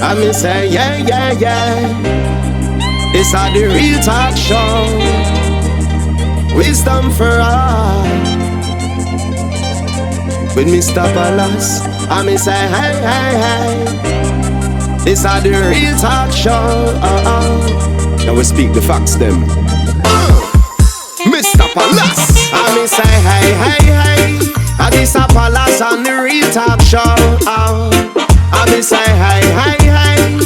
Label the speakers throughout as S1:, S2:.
S1: I me say, yeah, yeah, yeah. This are the real talk show. Wisdom for all. With Mr. Palace, I me say, hey, hey, hey. This are the real talk show. Now we speak the facts them. Mr. Palace, I me say, hey, hey, hey. This a Palace on the real talk show. I me say, hey, hey, hey.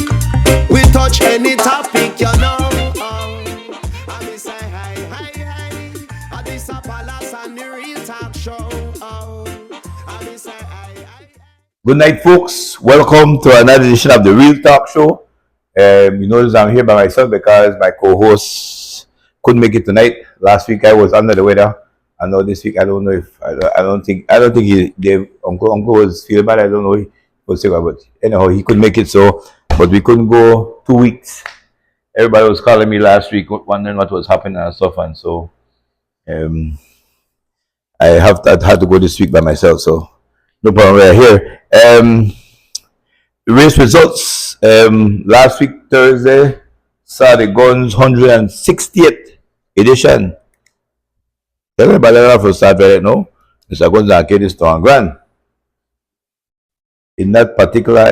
S1: We touch any topic, you know. I me say, hey, hey, hey. This a Palace on the real talk show. I me say, hey, hey.
S2: Good night, folks. Welcome to another edition of the Real Talk Show. You notice I'm here by myself because my co-host couldn't make it tonight. Last week I was under the weather. I know this week I don't know if I don't think Uncle was feeling bad. I don't know if he was sick, but anyhow he couldn't make it. So, but we couldn't go 2 weeks. Everybody was calling me last week, wondering what was happening and stuff, and so I had to go this week by myself. So no problem. We're here. Race results. Last week Thursday saw the Guns 160th edition. Everybody for start right now. Mr. Guns Arcade is to grand. In that particular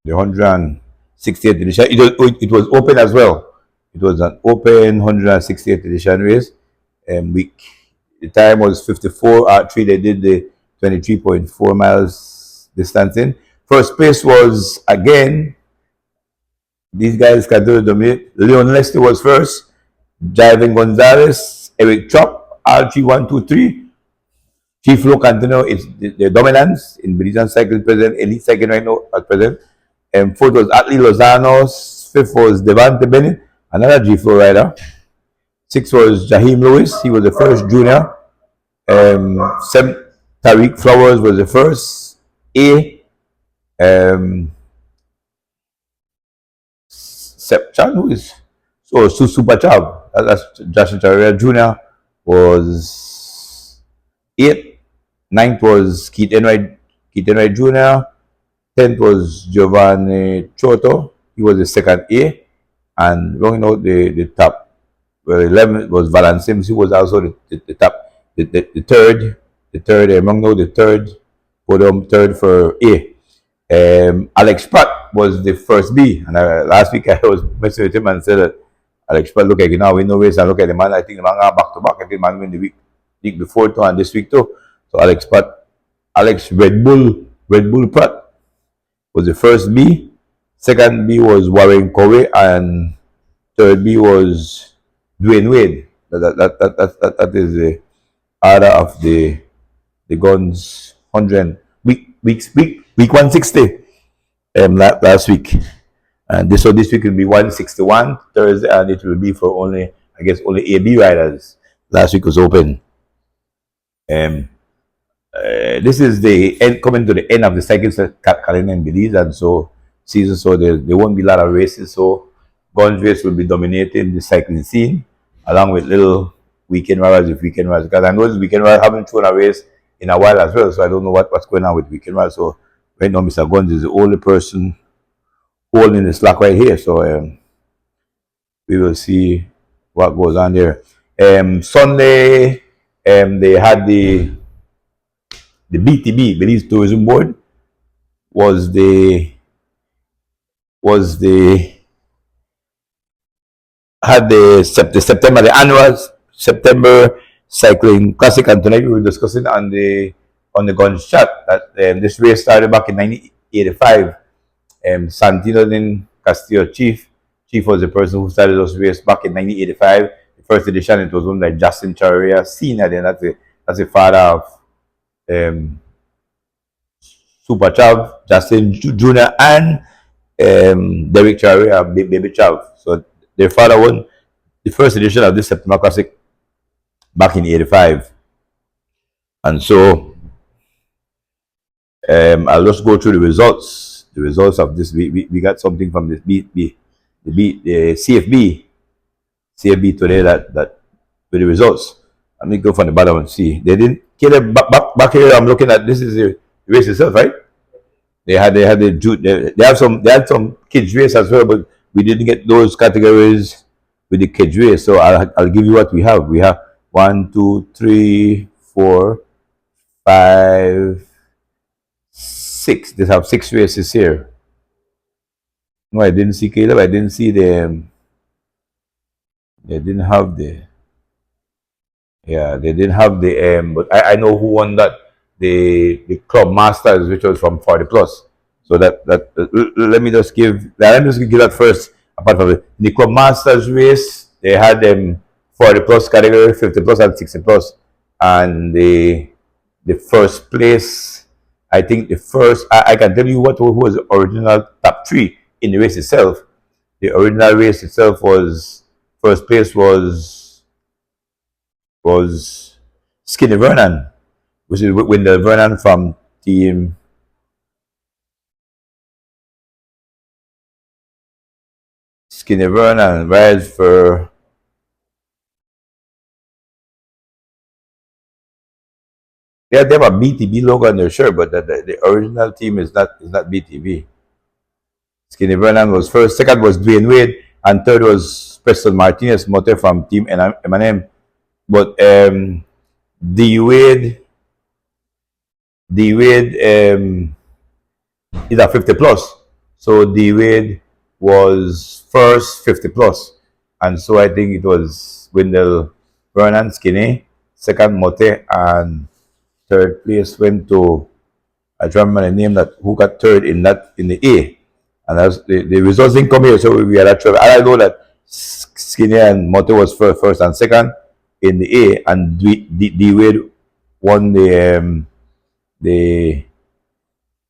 S2: the 160th edition, it was open as well. It was an open 160th edition race. The time was 54.3. They did the 23.4 miles distancing. First place was again. These guys continue to dominate. Leon Lester was first. Javin Gonzalez, Eric Chop, RG123. Chief Low continue its the dominance in Belize cycle present, elite second right now at present. Fourth was Atlee Lozano, fifth was Devante Bennett, another G Flow rider. Sixth was Jaheim Lewis, he was the first junior. Seventh, Tariq Flowers was the first A. Sepchan, who is Super Chab. That's Justin Charrier Jr. was 8th. 9th was Keith Enright Jr. 10th was Giovanni Choto. He was the second A. And rounding out the top, 11th was Valan Sims. He was also the top, the third, among the third, podium third for A. Alex Pratt was the first B. And last week I was messing with him and said that Alex Pratt look like win no race and look at the man. I think the man got back to back. I think the man win the week before too and this week too. So Alex Red Bull Pratt was the first B. Second B was Warren Cowie and third B was Dwayne Wade. That is the order of the Guns 100 week 160 last week. And this week will be 161 Thursday, and it will be for only AB riders. Last week was open. This is the end, coming to the end of the cycle calendar in Belize, and so season. So there won't be a lot of races. So Guns race will be dominating the cycling scene, along with little weekend riders. Because I know this weekend riders haven't thrown a race in a while as well. So I don't know what's going on with weekend riders. So right now, Mr. Guns is the only person holding the slack right here, so we will see what goes on there. Sunday, they had the BTB, Belize Tourism Board, was the September, the annual September Cycling Classic, and tonight we were discussing on the Guns chat that this race started back in 1985. Santino then Castillo Chief was the person who started those races back in 1985. The first edition, it was owned by Justin Charrier Senior. Then that's the father of Super Chav, Justin Jr. and Derek Charrier, Baby Chav. So their father won the first edition of this September Classic back in '85. And so I'll just go through the results. The results of this, we got something from the CFB today that with the results. Let me go from the bottom and see. They didn't. Back here, I'm looking at this is the race itself, right? They had some kids race as well, but we didn't get those categories with the kids race. So I'll give you what we have. We have one, two, three, four, five, six. They have six races here. No, I didn't see Caleb. I didn't see them. They didn't have the. Yeah, they didn't have the. But I know who won that. The club masters, which was from 40 plus. So let me just give. Let me just give that first. Apart from it, the club masters race, they had them 40 plus category, 50 plus, and 60 plus, and the first place. I think the first. I can tell you what who was the original top three in the race itself. The original race itself was first place was Skinny Vernon, which is Wendell Vernon from team Skinny Vernon rides for they have a BTB logo on their shirt, but the original team is not BTB. Skinny Vernon was first, second was Dwayne Wade, and third was Preston Martinez Motor from Team M&M. But D Wade D Wade is a 50 plus. So D Wade was first 50 plus. And so I think it was Wendell Vernon Skinny, second Mote, and third place went to I don't remember the name that who got third in the A. And that's the results didn't come here, so we had a trouble. I know that Skinny and Mote was first and second in the A, and D Wade won the the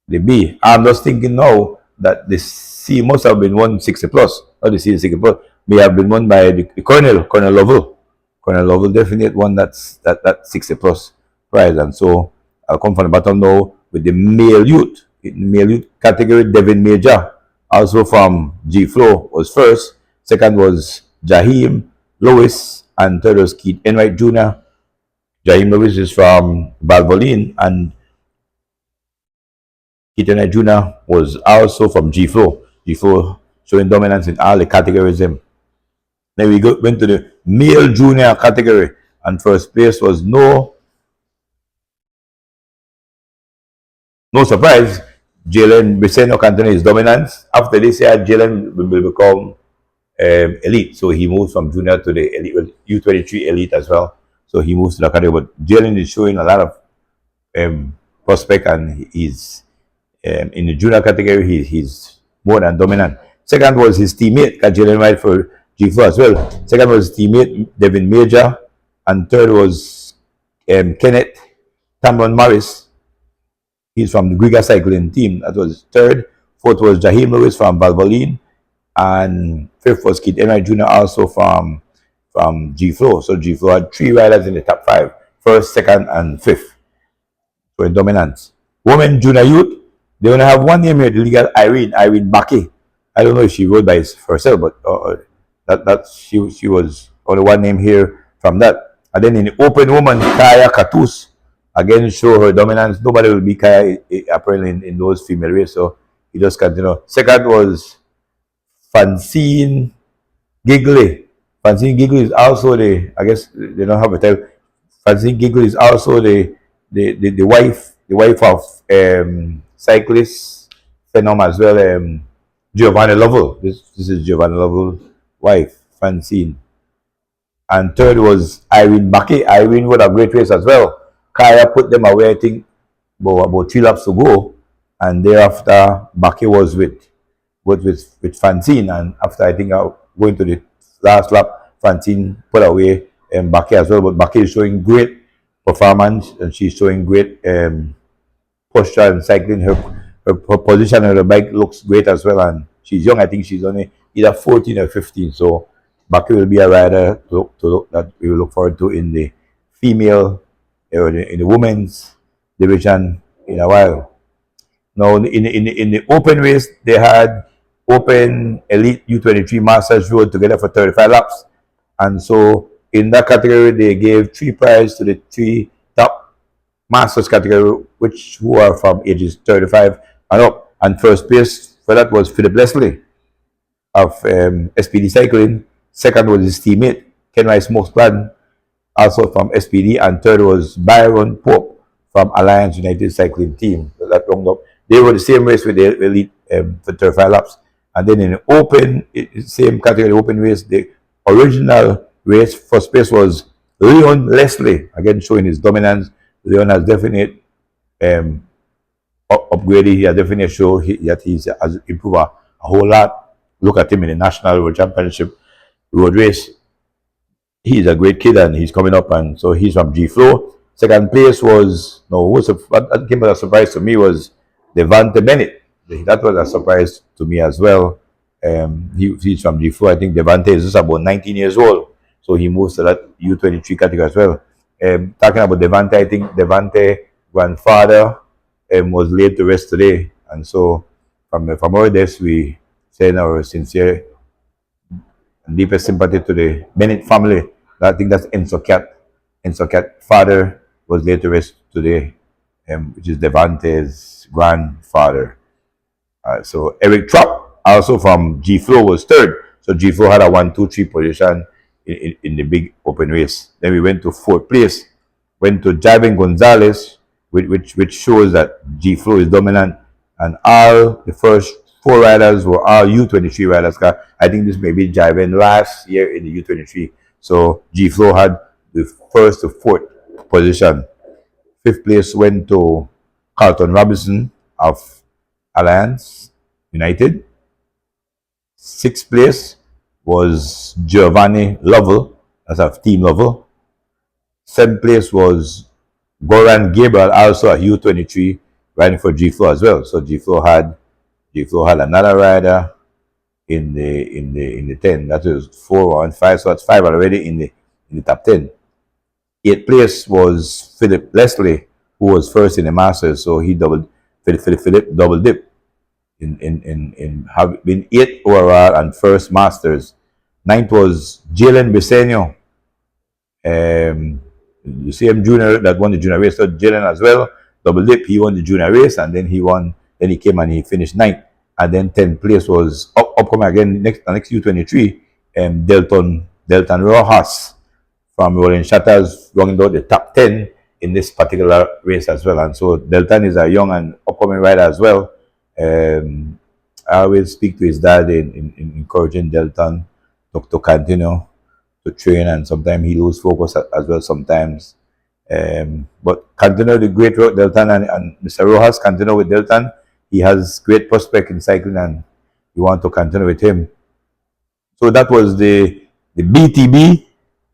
S2: B. I'm just thinking now that the C must have been won 60 plus, or the C 60 plus may have been won by the Colonel Lovell. Colonel Lovell definitely won that 60 plus prize, and so I'll come from the bottom now with the male youth. In the male youth category, Devin Major, also from G Flow, was first. Second was Jaheim Lewis, and third was Keith Enright Jr. Jaheim Lewis is from Valvoline, and Keaton Jr. was also from G Flow. G Flow showing dominance in all the categories. Then went to the male junior category, and first place was no surprise. Jalen Briseno continued his dominance. After this year, Jalen will become elite. So he moves from junior to the elite, U23 elite as well. So he moves to the category. But Jalen is showing a lot of prospect, and he's in the junior category, he's more than dominant. Second was his teammate, Jalen White for G4 as well. Second was his teammate, Devin Major. And third was Kenneth Tamron Morris. He's from the Griga cycling team. That was third. Fourth was Jaheim Lewis from Valvoline. And fifth was Keith Enright Jr. also from G4. So G4 had three riders in the top five. First, second, and fifth. So in dominance. Women junior youth, they only have one name here, the legal Irene Baki. I don't know if she rode by herself, but she was only one name here from that. And then in the open woman, Kaya Katus, again show her dominance. Nobody will be Kaya apparently in those female races, so he just continue. Second was Francine Gigley. Francine Gigley is also I guess they don't have a title. Francine Gigley is also the wife of cyclist phenom as well, Giovanni Lovell. This is Giovanni Lovell's wife, Francine. And third was Irene Baki. Irene would have great race as well. Kaya put them away, I think, about 3 laps to go. And thereafter, Baki was with Francine. And after, I think, going to the last lap, Francine put away Baki as well. But Baki is showing great performance, and she's showing great posture and cycling. Her position on the bike looks great as well, and she's young. I think she's only either 14 or 15. So Baki will be a rider that we will look forward to in the female in the women's division in a while. Now in the open race, they had open elite U23 masters rode together for 35 laps, and so in that category they gave 3 prizes to the 3 top masters category, who are from ages 35 and up. And first place for that was Philip Leslie of SPD Cycling. Second was his teammate, Ken Rice Moxplan, also from SPD. And third was Byron Pope from Alliance United Cycling Team. So that rounded up. They were the same race with the elite for 35 laps. And then in the open, same category, open race, the original race, first place was Leon Leslie, again showing his dominance. Leon has definite um, upgraded. He has definitely shown that he's has improved a whole lot. Look at him in the National Road Championship road race. He's a great kid and he's coming up, and so he's from G Flow. Second place was no, what came as a surprise to me was Devante Bennett. That was a surprise to me as well. He's from G Flow. I think Devante is just about 19 years old, so he moves to that U23 category as well. Talking about Devante, I think Devante grandfather was laid to rest today, and so from our desk we send our sincere and deepest sympathy to the Bennett family. I think that's Enzo Cat. Enzo Cat father was laid to rest today, which is Devante's grandfather. So Eric Trapp, also from G Flow, was third. So G Flow had a 1, 2, 3 position in the big open race. Then we went to fourth place, went to Javin Gonzalez, which shows that G Flow is dominant. And all the first four riders were all U23 riders. I think this may be Javin last year in the U23. So G Flow had the first to fourth position. Fifth place went to Carlton Robinson of Alliance United. Sixth place was Giovanni Lovell, that's of Team Lovell. Seventh place was Goran Gabriel, also a U23, riding for G Flow as well. So G Flow had another rider in the 10. That was 4 and 5, so that's 5 already in the top 10. Eighth place was Philip Leslie, who was first in the Masters, so he Philip double dip in have been 8th overall and first Masters. Ninth was Jalen Bisenio, the same junior that won the junior race. So Jalen as well, double dip. He won the junior race and then he won. Then he came and he finished 9th. And then 10th place was upcoming again next U23. Delton Rojas from Rolling Shutters rounding out the top 10 in this particular race as well. And so Delton is a young and upcoming rider as well. I always speak to his dad in encouraging Delton to continue to train, and sometimes he lose focus as well sometimes. But continue the great work, Delton, and Mr. Rojas, continue with Delton. He has great prospect in cycling and we want to continue with him. So that was the BTB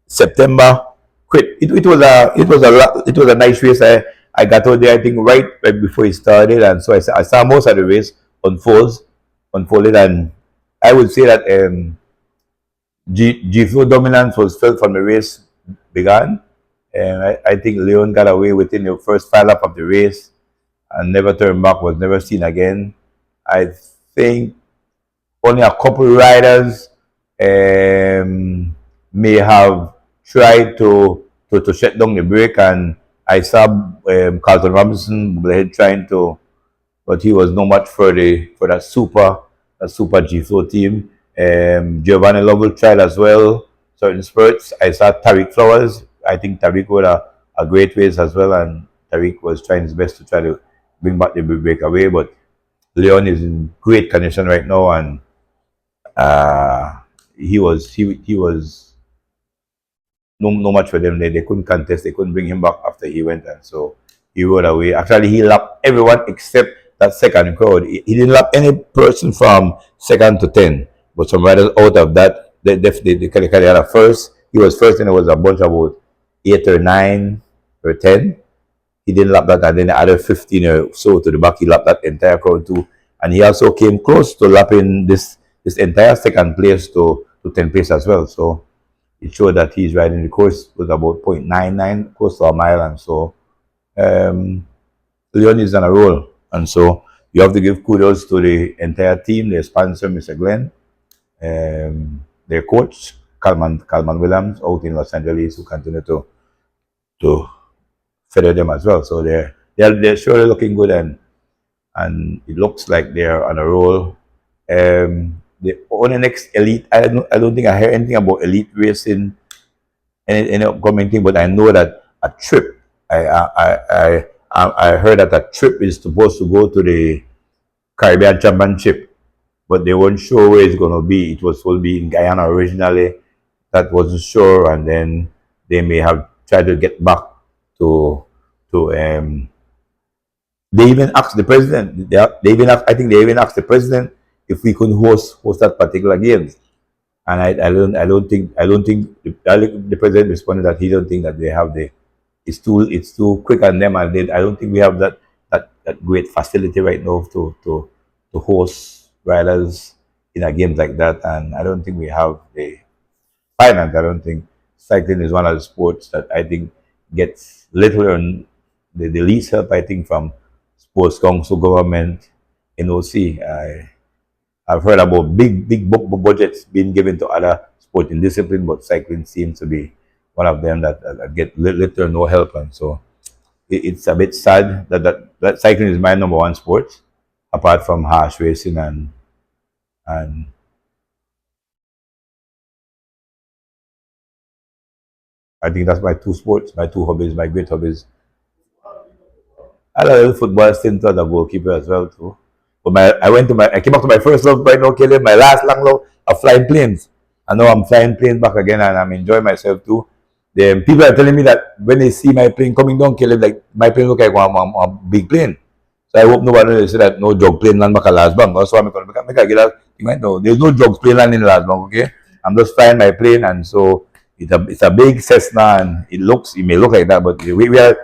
S2: September quit. It was a nice race. I got out there I think right before it started, and so I saw most of the race unfolded, and I would say that G Flow dominance was felt from the race began. And I think Leon got away within the first 5 laps of the race and never turned back, was never seen again. I think only a couple riders may have tried to shut down the brake, and I saw Carlton Robinson trying to, but he was no much for that super G Flow team. Giovanni Lovell tried as well, certain spurts. I saw Tariq Flowers. I think Tariq was a great race as well, and Tariq was trying his best to try to bring back the breakaway. But Leon is in great condition right now, and he was no much for them. They couldn't contest. They couldn't bring him back after he went, and so he rode away. Actually, he lapped everyone except that second crowd. He didn't lap any person from 2nd to 10, but some riders out of that, they had a first. He was first, and there was a bunch about 8 or 9 or 10. He didn't lap that, and then the other 15 or so to the back, he lapped that entire crowd too. And he also came close to lapping this entire second place to 10th place as well. So it showed that he's riding the course with about 0.99, close to a mile, and so Leon is on a roll. And so you have to give kudos to the entire team, their sponsor, Mr. Glenn, their coach, Calman Williams, out in Los Angeles, who continue to feather them as well. So they're surely looking good, and and it looks like they're on a roll. The on the next elite, I don't think I heard anything about elite racing any upcoming thing, but I know that a trip. I heard that a trip is supposed to go to the Caribbean Championship, but they weren't sure where it's going to be. It was supposed to be in Guyana originally. That wasn't sure, and then they may have tried to get back to to they even asked the president. They even asked, I think they even asked the president if we could host that particular games. And I don't think the president responded that he don't think that they have the it's too quick on them, and I don't think we have that great facility right now to host riders in a games like that, and I don't think we have the finance. I don't think cycling is one of the sports that I think gets little or the least help, I think, from sports council, government, NOC. I've heard about big budgets being given to other sporting disciplines, but cycling seems to be one of them that get little or no help. And so it's a bit sad that cycling is my number one sport, apart from horse racing and I think that's my two sports, my two hobbies, my great hobbies. I love football stint as a goalkeeper as well too. But I came back to my first love right now, Caleb, my last long love of flying planes. I know I'm flying planes back again and I'm enjoying myself too. The people are telling me that when they see my plane coming down, Caleb, like my plane look like a big plane. So I hope nobody will say that no jog plane land back at last bank. That's why I'm going to make a get out. No, there's no jog plane land in last bank, okay? I'm just flying my plane and so it's a big Cessna and it may look like that, but we are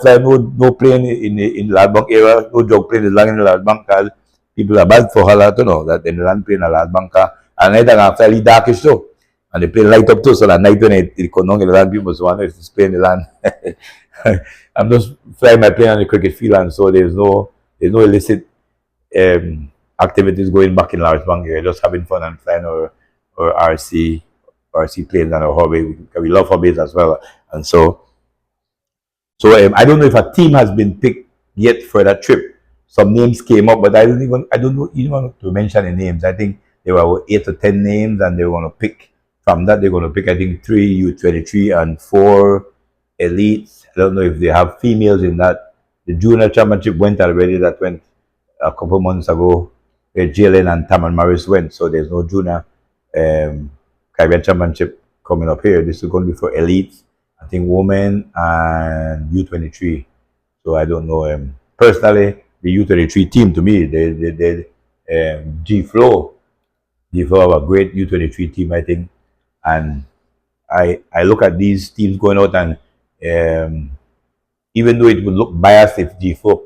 S2: trying no plane in the Ladbank area, no jog plane is lang in the Ladbank because people are bad for hala to know that in the land plane in the Ladbank and night ang fairly darkish too. And the plane light up too, so at night when it come down in the land, people was wondering if it's plane in the land. I'm just flying my plane on the cricket field and so there's no illicit activities going back in Large Bank area, just having fun and flying or RC planes and our hobby. We love hobbies as well. And so I don't know if a team has been picked yet for that trip. Some names came up, but I don't know even want to mention the names. I think there were 8 to 10 names, and they were going to pick from that. They're going to pick I think 3 U23 and 4 elites. I don't know if they have females in that. The junior championship went already. That went a couple months ago. Where Jalen and Tam and Morris went. So there's no junior Caribbean championship coming up here. This is going to be for elites. I think women and U23. So I don't know. Personally, the U23 team to me, they G Flow have a great U23 team, I think. And I look at these teams going out and even though it would look biased if G4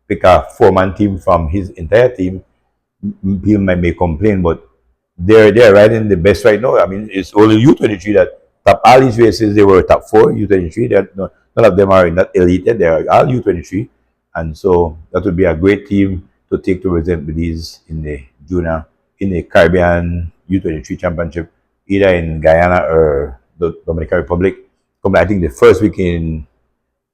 S2: pick a 4-man team from his entire team, people may complain, but they're riding the best right now. I mean, it's only U23 that top all these races. They were top 4 U23. None of them are in that elite. They are all U23, and so that would be a great team to take to represent Belize in the Caribbean U23 Championship, either in Guyana or the Dominican Republic. I think the first week in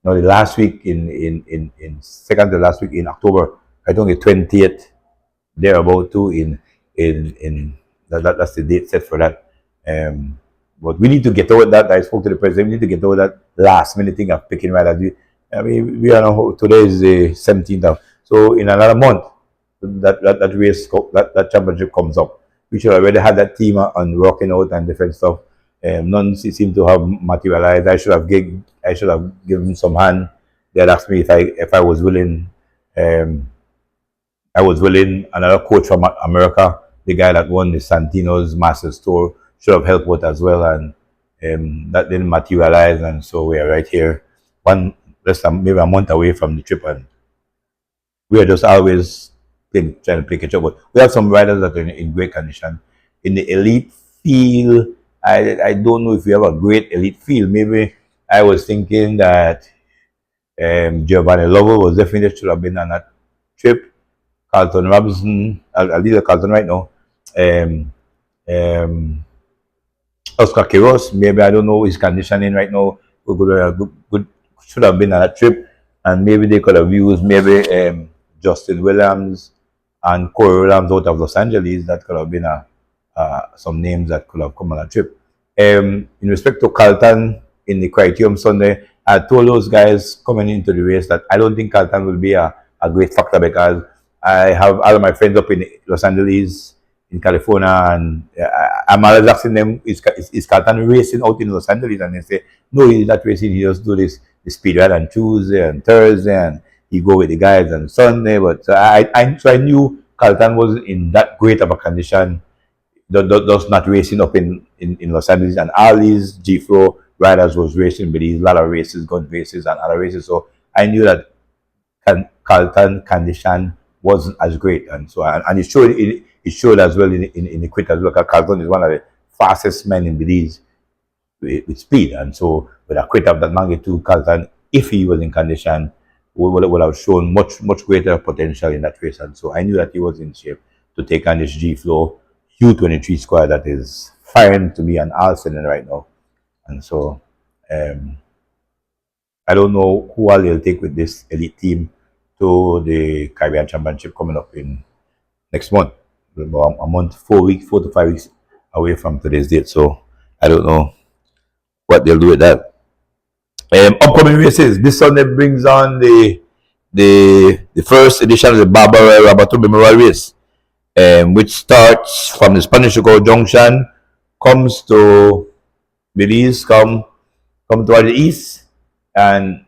S2: no, the last week in second to last week in October. I think the 20th they're about to in that's the date set for that. But we need to get over that. I spoke to the president. We need to get over that last minute thing of picking right. I mean, we are now today is the 17th of. So in another month, that race that championship comes up. We should already have that team on working out and different stuff. None seem to have materialized. I should have given some hand. They had asked me if I was willing. I was willing. Another coach from America, the guy that won the Santino's Masters Tour, should have helped with as well, and that didn't materialize. And so we are right here, maybe a month away from the trip, and we are just always trying to play catch up. But we have some riders that are in great condition. In the elite field, I don't know if we have a great elite field. Maybe I was thinking that Giovanni Lovell was definitely should have been on that trip. Carlton Robinson, I'll leave the Carlton right now. Oscar Quiros, maybe I don't know his conditioning right now. Good, should have been on that trip, and maybe they could have used maybe Justin Williams and Corey Williams out of Los Angeles. That could have been some names that could have come on a trip. In respect to Carlton in the Criterium Sunday, I told those guys coming into the race that I don't think Carlton will be a great factor because I have all of my friends up in Los Angeles, in California, and I'm always asking them, is Carlton racing out in Los Angeles? And they say, no, he's not racing, he just do this the speed ride on Tuesday and Thursday, and he go with the guys on Sunday. But so I knew Carlton was in that great of a condition, just not racing up in Los Angeles, and all these G-Flow riders was racing Belize, a lot of races, gun races and other races. So I knew that Carlton condition wasn't as great, and so and it showed as well in the quit as well. Because Carlton is one of the fastest men in Belize with speed, and so with a quit of that magnitude, Carlton, if he was in condition, would have shown much greater potential in that race. And so I knew that he was in shape to take on this G-Flow U23 squad that is firing to be an all-cylinder right now. And so I don't know who all they'll take with this elite team to the Caribbean Championship coming up in next month. About a month, 4 to 5 weeks away from today's date. So I don't know what they'll do with that. Upcoming races. This Sunday brings on the first edition of the Barbara Rabato Memorial Race, which starts from the Spanish Sugar Junction, comes to Belize, come to the east, and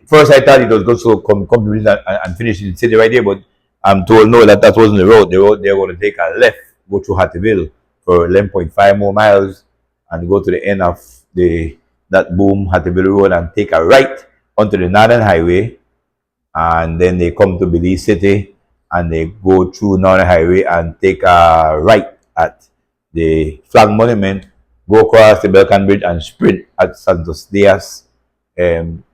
S2: first I thought it was going to come to Belize and finish in the city right there, but I'm told no, that wasn't the road. They were going to take a left, go through Hattieville for 11.5 more miles, and go to the end of that boom Hattieville Road and take a right onto the Northern Highway, and then they come to Belize City and they go through Northern Highway and take a right at the Flag Monument, go across the Belcan Bridge and sprint at Santos Diaz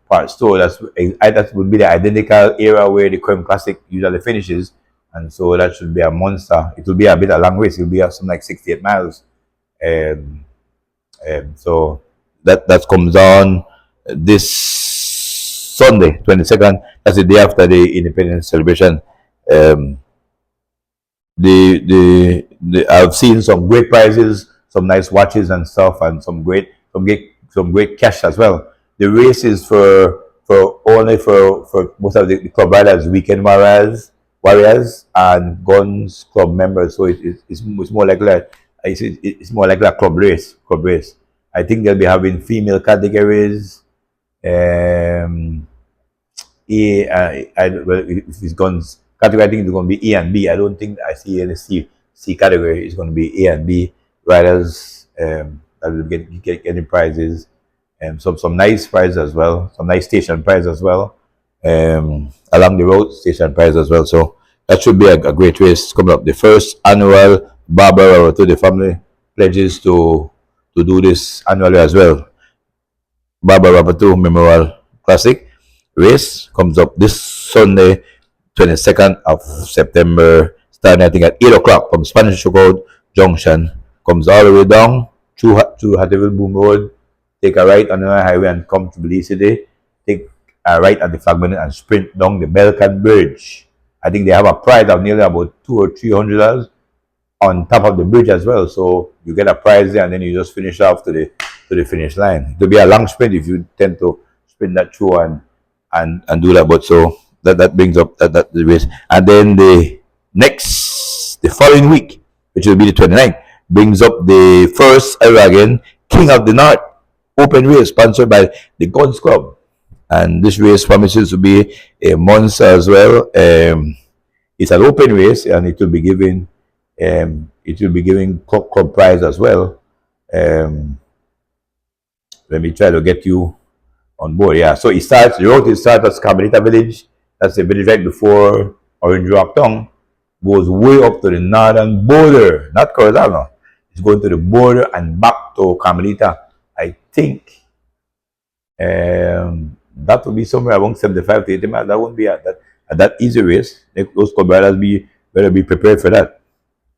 S2: part. So that would be the identical area where the Creme Classic usually finishes, and so that should be a monster. It will be a bit a long race. It will be something like 68 miles. So that comes on this Sunday, 22nd. That's the day after the Independence celebration. I've seen some great prizes, some nice watches and stuff, and some great cash as well. The race is for most of the club riders, weekend warriors, and guns club members. So it's more like it's more like a club race. I think they'll be having female categories. If it's guns category, I think it's going to be A and B. I don't think I see any C category. It's going to be A and B riders that will get any prizes. Some nice prizes as well, some nice station prizes as well, along the road, station prizes as well. So that should be a great race coming up. The first annual Barbara to the family pledges to do this annually as well. Barbara Rabato Memorial Classic race comes up this Sunday, 22nd of September, starting I think at 8 o'clock from Spanish Sugar Junction. Comes all the way down through Hattieville Boom Road, take a right on the highway and come to Belize City, take a right at the Flag Monument and sprint down the Belcan Bridge. I think they have a prize of nearly about $200 or $300 on top of the bridge as well. So you get a prize there and then you just finish off to the finish line. It'll be a long sprint if you tend to sprint that through and do that. But so that brings up that the race. And then the following week, which will be the 29th, brings up the first ever again King of the North open race sponsored by the Guns Club. And this race promises to be a monster as well. It's an open race and it will be giving club prize as well. Let me try to get you on board. Yeah, so the route starts at Carmelita Village. That's the village right before Orange Rock Town. Goes way up to the northern border, not Corazano. It's going to the border and back to Carmelita. I think that will be somewhere around 75 to 80 miles. That won't be that easy race. Those club riders better be prepared for that.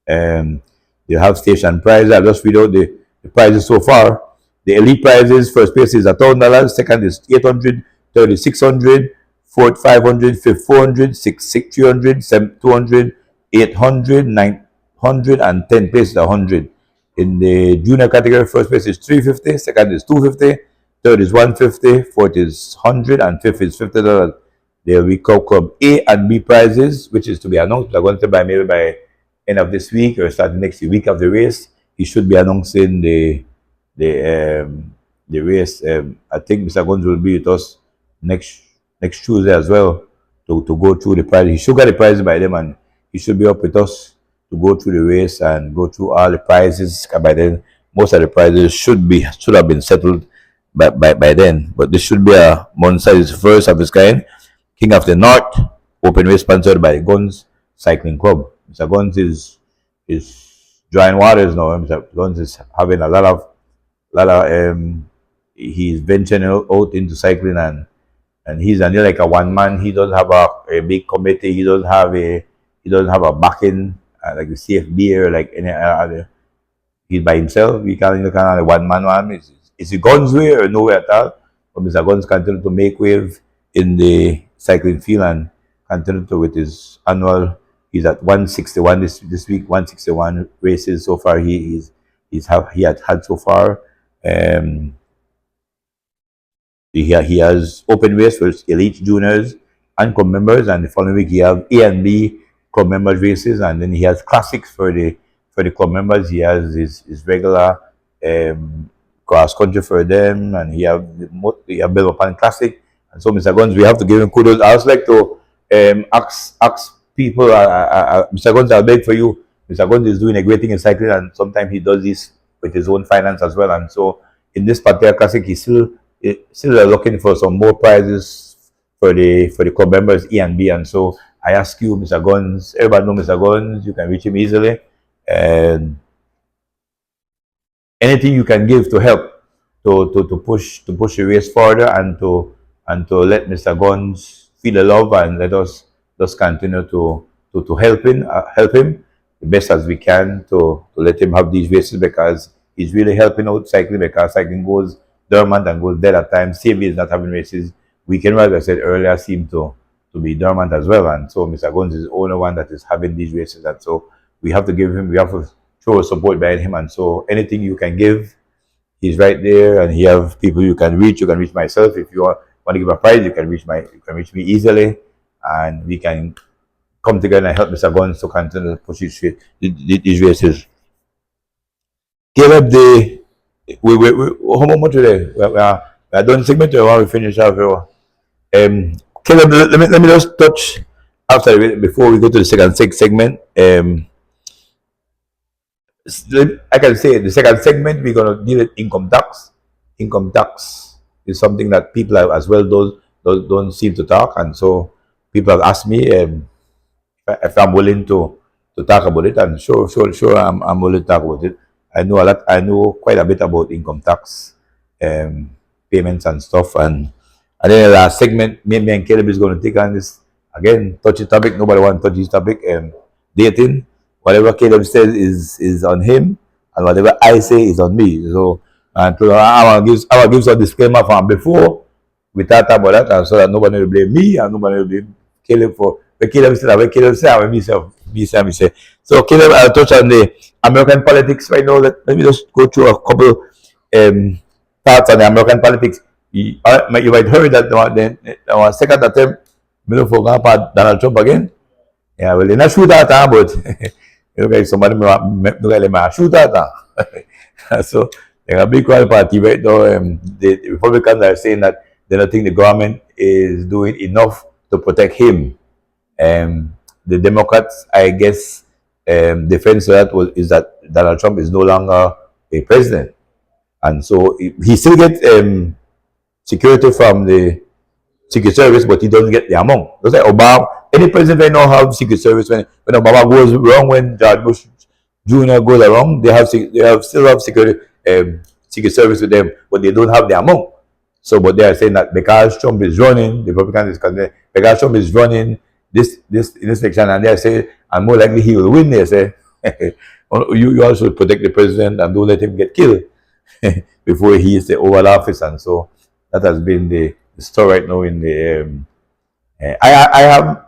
S2: They have station prizes. I'll just read out the prizes so far. The elite prizes: first place is $1,000, second is $800, third is $600, 500, 400, 300, 200, 800, 900, and 10 places 100. In the junior category, first place is 350, second is 250, third is 150, fourth is 100, and fifth is $50. There we come A and B prizes, which is to be announced. We're going to by maybe by end of this week or starting next week of the race. He should be announcing the the race. I think Mr. Guns will be with us next next Tuesday as well to go through the prize. He should get the prize by them, and he should be up with us to go through the race and go through all the prizes. By then, most of the prizes should have been settled by then. But this should be a Monza is first of its kind. King of the North, open race sponsored by Guns Cycling Club. Mr. Guns is drawing waters now. Mr. Guns is having a lot of he's venturing out into cycling, and he's only like a one man. He doesn't have a big committee. He doesn't have a backing like the CFB or like any other. He's by himself. We can't look at a one man one. Is it Guns way or nowhere at all? But Mr. Guns continue to make wave in the cycling field and continue to with his annual. He's at 161 this week. 161 races so far. He had so far. He has open race for elite juniors and club members, and the following week he have A and B club members races, and then he has classics for the club members. He has his regular cross country for them, and he have Bill Pan Classic. And so, Mr. Guns, we have to give him kudos. I also like to ask people, Mr. Guns, I'll beg for you. Mr. Guns is doing a great thing in cycling, and sometimes he does this with his own finance as well. And so, in this particular classic, he's still looking for some more prizes for the club members E and B. And so, I ask you, Mr. Guns, everybody know Mr. Guns, you can reach him easily, and anything you can give to help to push the race further and to let Mr. Guns feel the love and let us just continue to help him the best as we can to let him have these races, because he's really helping out cycling, because cycling goes dormant and goes dead at times. CB is not having races. Weekend, like I said earlier, seem to be dormant as well. And so Mr. Guns is the only one that is having these races. And so we have to show support behind him. And so anything you can give, he's right there, and he have people you can reach. You can reach myself if you want to give a prize. You can reach me easily, and we can come together and help Mr. Guns to continue to push these races. Caleb, how much today? We are done segment, or want we finish off here? Caleb, let me just touch before we go to the second segment. I can say the second segment we're gonna deal with income tax. Income tax is something that people as well don't seem to talk, and so people have asked me if I'm willing to talk about it, and sure I'm willing to talk about it. I know quite a bit about income tax payments and stuff, and then the last segment, me and Caleb is going to take on this again touchy topic. Nobody wants to touch this topic. Dating. Whatever Caleb says is on him, and whatever I say is on me. So, and I will give some disclaimer from before we talk about that, and so that nobody will blame me and nobody will blame Caleb for what Caleb said. What Caleb said, and me say. So, Caleb, I'll touch on the American politics right now. Let me just go through a couple thoughts on the American politics. You might heard that our second attempt, for Donald Trump again. Yeah, well, they're not shoot at that, but okay, somebody may shoot at that. So, there's a big party right now. The Republicans are saying that they don't think the government is doing enough to protect him. The Democrats, I guess, defense of that is that Donald Trump is no longer a president, and so he still gets security from the Secret Service, but he doesn't get the amount. Just like Obama, any president right now have Secret Service. When Obama goes wrong, when George Bush Jr. goes wrong, they still have Secret Service with them, but they don't have the amount. So, but they are saying that because Trump is running, the Republicans is concerned, because Trump is running this election, and they say, and more likely he will win. They say, you also protect the president and don't let him get killed before he is the Oval Office, and so that has been the story right now in I have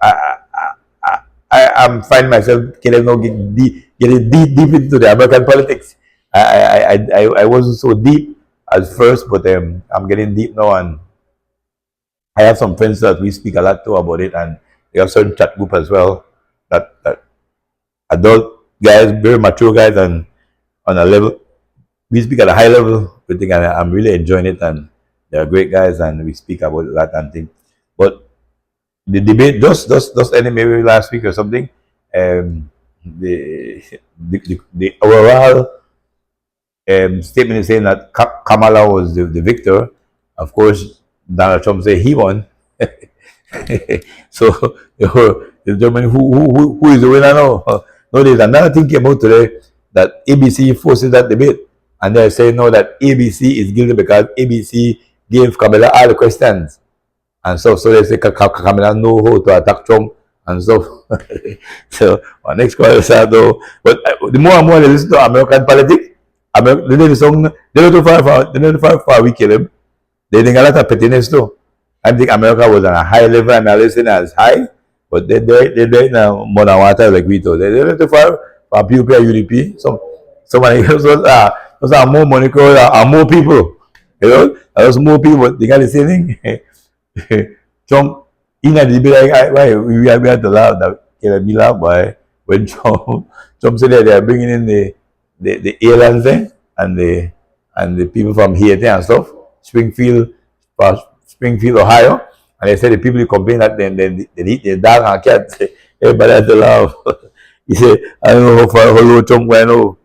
S2: I'm finding myself getting now getting deep into the American politics. I wasn't so deep at first, but I'm getting deep now, and I have some friends that we speak a lot to about it, and we have certain chat group as well that adult guys, very mature guys, and on a level we speak at a high level. We think I'm really enjoying it, and they're great guys, and we speak about that and things. But the debate just ended maybe last week or something. The overall statement is saying that Kamala was the victor. Of course, Donald Trump said he won. So the German who is the winner now? No, there's another thing came out today that ABC forces that debate, and they're saying no that ABC is guilty because ABC gave Kamala all the questions, and so they say Kamala know how to attack Trump, and so so our next call is though. But the more and more they listen to American politics, they know the song. They know the far we kill him. They think a lot of pettiness too. I think America was on a high level and I listen as high, but they do it now more than water like we do. They don't too far for PUP and UDP. Somebody else those are more money are more people. You know, there's more people. They got the same thing. Trump in a debate like why we had to laugh that can be laugh by when Trump said that they are bringing in the aliens there and the people from Haiti and stuff. Springfield, Springfield, Ohio, and they said the people who complain that they eat their dog and cat. Everybody had to laugh. He said, I don't know how far how low Trump went. No.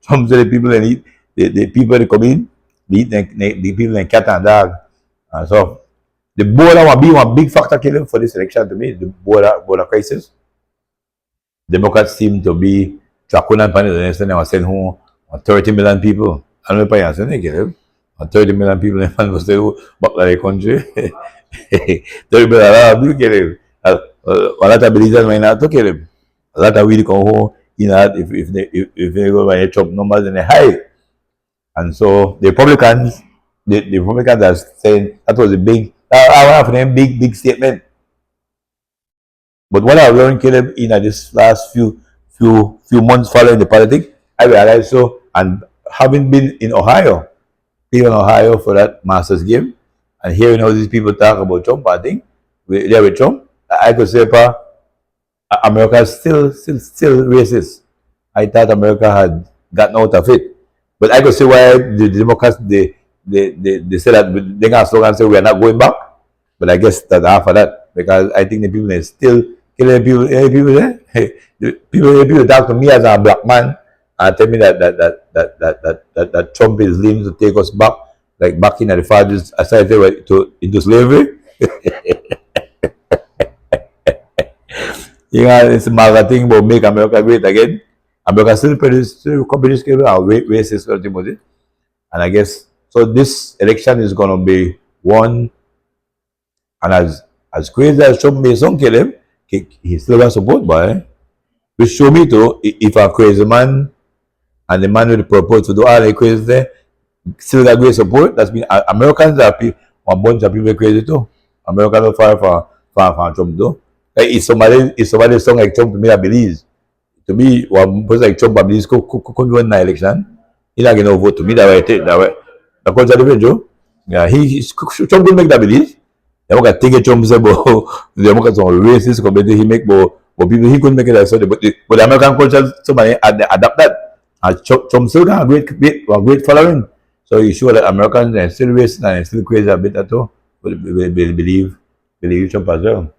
S2: Trump said the people that eat the people that come in, they eat the people and cat and dog. And so the border will be one big factor killing for this election to me. The border crisis. Democrats seem to be Chakunan Panel and they were saying who 30 million people. I don't know if I say 30 million people in man was still back like country. 30 million people kill him. A lot of Belize might not to kill him. A lot of we come home in that if they go by the Trump numbers and they high. And so the Republicans are saying that was a big one of them big statement. But what I've learned, Caleb, in this last few months following the politics, I realized so, and having been in Ohio, being in Ohio for that Masters game, and hearing how these people talk about Trump, I think, there with Trump, I could say, America is still racist. I thought America had gotten out of it. But I could see why the Democrats, they say that they got a slogan say we are not going back. But I guess that half of that, because I think the people are still killing people there. People talk to me as a black man and tell me that Trump is leading to take us back, like back in the fathers society into slavery. You know, it's a thing about make America great again. America still produce cable and racist ultimately. And I guess so this election is gonna be one, and as crazy as Trump may some kill him, he still got support by. Which show me too, if a crazy man and the man with the purpose to do all the crazy there still got great support. That's been Americans are a bunch of people crazy too. Americans are far from Trump too. Like if somebody song like Trump to me, I Belize. To me, one person like Trump, I Belize could win the election. He's not gonna vote to me that way. That way. The culture different, Joe. Yeah, Trump could make that Belize. They want to take a Trump say, but they want to some racist community he make, but people he couldn't make it. So, but the American culture, somebody adapt that. And Trump still got a great following. So you sure that Americans are still racist and still crazy a bit at all. But believe Trump as well.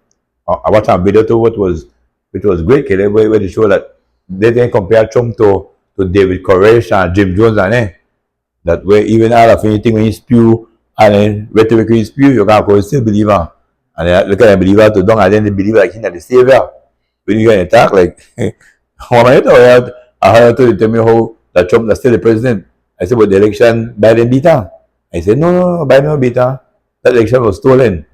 S2: I watched a video too, which was great, Kelly, where they show that they didn't compare Trump to David Koresh and Jim Jones and that way even out of anything when he spew and then rhetoric when he spew, you can still believe him. And then look at the believer to don't and then they believe like he's not the savior. When you get an attack, like I heard to tell me how that Trump is still the president. I said, but the election Biden beat him. I said, no, Biden beat him. That election was stolen.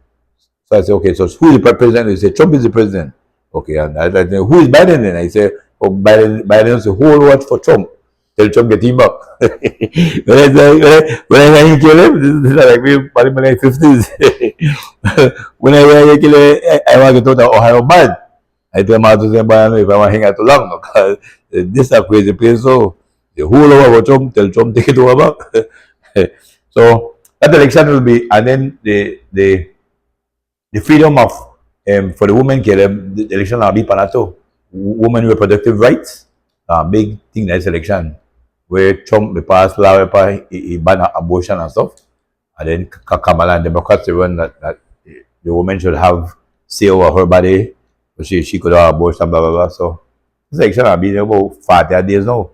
S2: So I said, okay, so who is the president? He said, Trump is the president. Okay, and I said, who is Biden then? I said, oh, Biden is the whole watch for Trump. till Trump get him back. When I kill him, this is like me, probably in my 50s. When I kill him, I want to go to Ohio bad. I tell my to say, if I want to hang out too long, because this is a crazy place. So the whole over Trump, tell Trump take it over back. So that election will be, and then the freedom of for the women, the election will be panato. Women reproductive rights, big thing in this election, where Trump the past law he ban abortion and stuff, and then Kamala and Democrats they run that the woman should have say over her body, but she could have abortion, blah blah blah. So this election will be about 40 days now,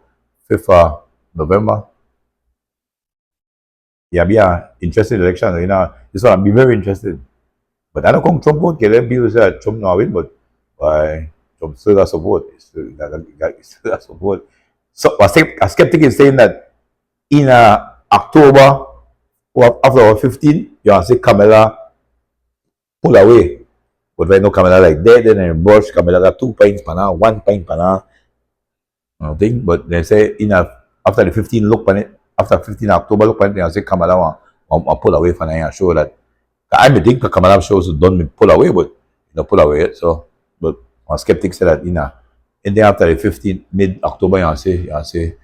S2: 5th of November. Yeah, be an interesting election. You know, this one will be very interesting. But I don't come Trump won't get them people say Trump not win, but Trump still got support. Still got support. So a skeptic is saying that in October or after 15, you can see Kamala pull away. But right now Kamala like dead and Bush, Kamala got 2 points per now, 1 point per now. Thing. But they say after the 15 look on it, after 15 October look on it, they say Kamala want pull away from and show that I think the Kamala shows don't pull away, but pull away yet. So, but one skeptic said that and then after the 15th mid-October, you say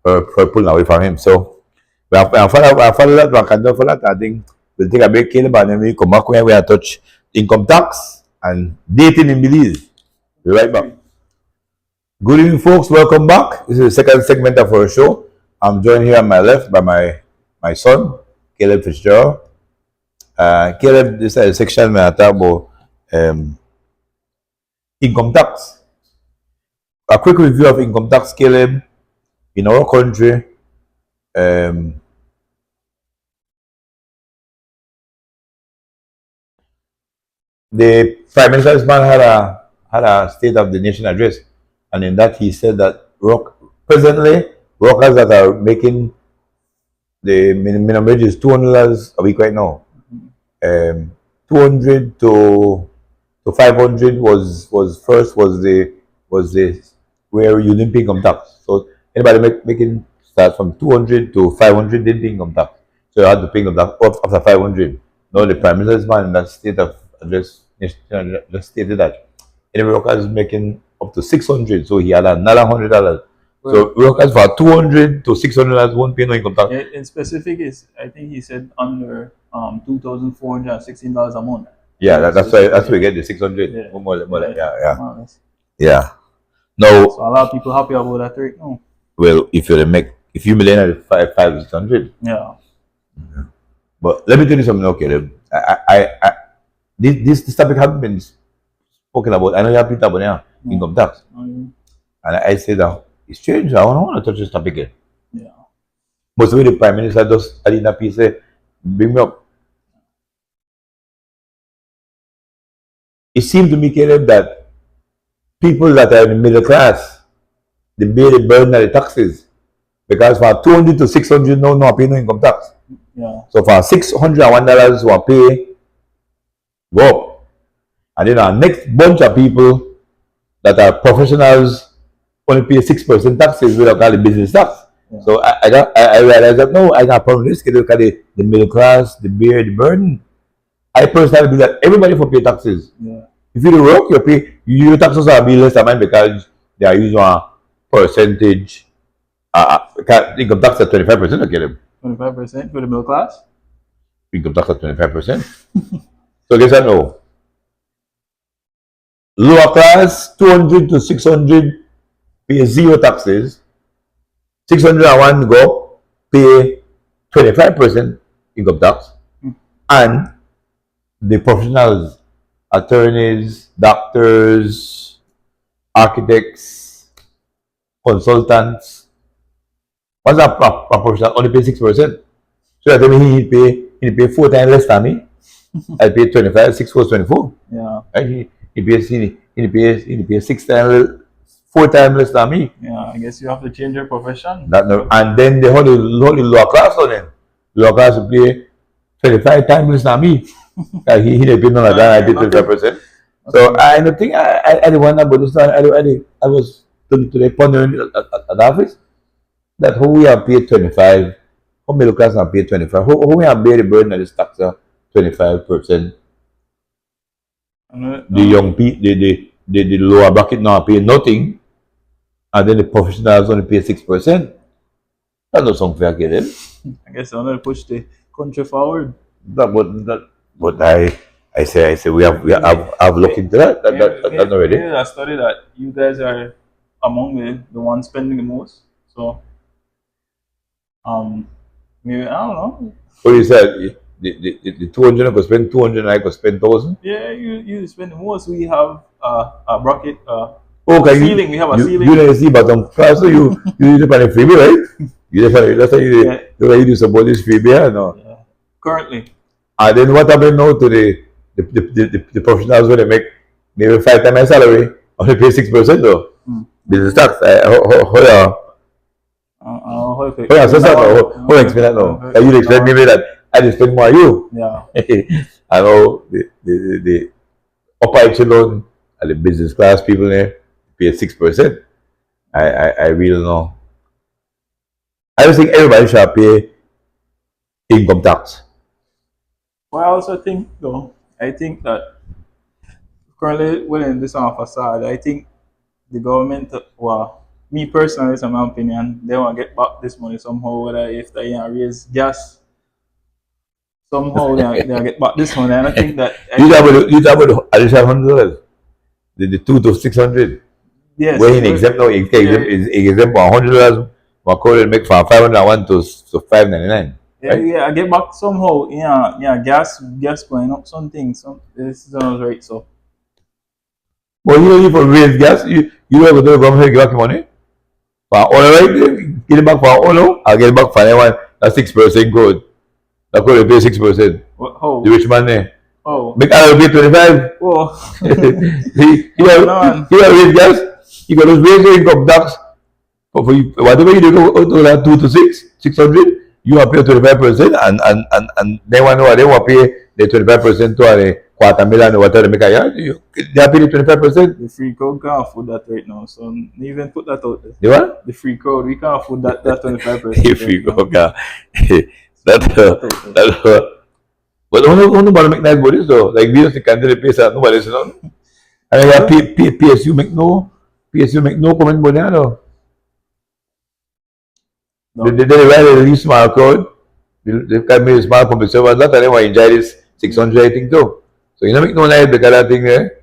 S2: her pulling away from him. So, I follow that. We can do for that. I think we'll take a break, Caleb, and then we come back when we are touch income tax and dating in Belize. We'll be right back. Good evening, folks. Welcome back. This is the second segment of our show. I'm joined here on my left by my son, Caleb Fitzgerald. Caleb, this is a section where I talk about income tax. A quick review of income tax, Caleb. In our country, the Prime Minister's man had a State of the Nation address, and in that he said that presently workers that are making the minimum wage is $200 a week right now. 200 to 500 was the where you didn't pay income tax. So anybody making start from 200 to 500 didn't pay income tax. So you had to pay income tax after 500. Now the Prime Minister's man in that state of address just stated that any workers making up to 600, so he had another $100. So workers for 200 to $600 won't pay no income tax.
S3: In specific, is I think he said under $2,416 a month.
S2: Yeah, that's why we get the 600.
S3: Yeah.
S2: More, yeah. No.
S3: So a lot of people happy about that right now.
S2: Well, if you millionaire 500-600.
S3: Yeah.
S2: But let me tell you something, okay. This topic hasn't been spoken about. I know you have people about income tax. And I say that it's strange. I don't want to touch this topic again.
S3: Yeah.
S2: But the way the Prime Minister just add in a piece, bring me up. It seems to me, Caleb, that people that are in the middle class, they bear the burden of the taxes. Because for 200 to 600, no pay no income tax.
S3: Yeah.
S2: So for $601, we pay go up. And then our next bunch of people that are professionals only pay 6% taxes without call the business tax. Yeah. So I realized that no, I got a problem with this because the middle class, they bear the burden. I personally believe that everybody for pay taxes.
S3: Yeah.
S2: If you do work, your taxes are be less than mine because they are using a percentage. Income tax at 25%, okay?
S3: 25% for the middle class?
S2: Income tax at 25%. So guess what? No. Lower class, 200 to 600 pay zero taxes. 601 go pay 25% income tax. And the professionals, attorneys, doctors, architects, consultants, once a professional only pay 6%. So that means he pay 4 times less than me. I pay 25, 6 4 24.
S3: Yeah.
S2: Right? He pays 4 times less than me.
S3: Yeah, I guess you have to change your profession.
S2: And then the whole lower class on them. Lower class will pay 25 times less than me. He didn't pay none of that. I pay 25%. So I don't think I didn't want about this. I was today pondering at the office. That how we have paid 25, how middle class have paid 25, how we have bear the burden of this tax 25%.
S3: And,
S2: The young people, the lower bracket now pay nothing, and then the professionals only pay 6%. That doesn't sound fair, get it?
S3: I guess I'm gonna push the country forward.
S2: But I say I've looked into that already.
S3: Maybe I studied that you guys are among the ones spending the most. So maybe I don't know.
S2: What you said, the 200 I could spend 200 I could spend 1,000.
S3: Yeah, you spend the most. We have a bracket,
S2: Okay,
S3: ceiling. We have a ceiling.
S2: you didn't see bottom class, so you live on a freebie, right? You live on, that's how you
S3: Yeah.
S2: that's how you do support this freebie, no?
S3: Yeah. Currently,
S2: And then what happened now to the professionals when they make maybe 5 times my salary, only pay 6% though. Business tax. So that how explain that now? You explain maybe that I just spend more you.
S3: Yeah.
S2: I know the upper echelon and the business class people there pay 6%. I really know. I don't think everybody should pay income tax.
S3: Well, I also think though, I think that currently within this facade, I think the government, well, me personally, it's my opinion, they want to get back this money somehow, whether if they raise gas, somehow they get back this money. And I think that
S2: You talk about the additional $100, the 2 to 600.
S3: yes,
S2: Where in exempt now, exempt for $100, my code make from 501 to 599.
S3: yeah,
S2: Right?
S3: yeah, I get back somehow. Yeah, gas going up, something, this sounds right. So
S2: But you don't even raise gas, you don't have to government give back the money. For all right, get it back for all no, I'll get it back for anyone. That's 6% code. That code pay 6%.
S3: how?
S2: The rich man there.
S3: Oh,
S2: Make I pay 25.
S3: oh,
S2: You have raise gas, you got to raise the income tax. For whatever you do to that 600, you have pay 25%, and they want to know they want pay the 25% to a quarter million or whatever they make a year. They are paying the 25%.
S3: the free code can't afford that right now. So even put that out there.
S2: You what?
S3: The free code, we can't afford that 25%.
S2: If you go, that
S3: That
S2: that. But only nobody make nice bodies though. Like we used to candidate pay that nobody listen on. And then PSU make no comment body no.
S3: no.
S2: They write a really small code. They can make a small public servant that and they want to enjoy this 600 I think too. So you know make no nice because that thing there.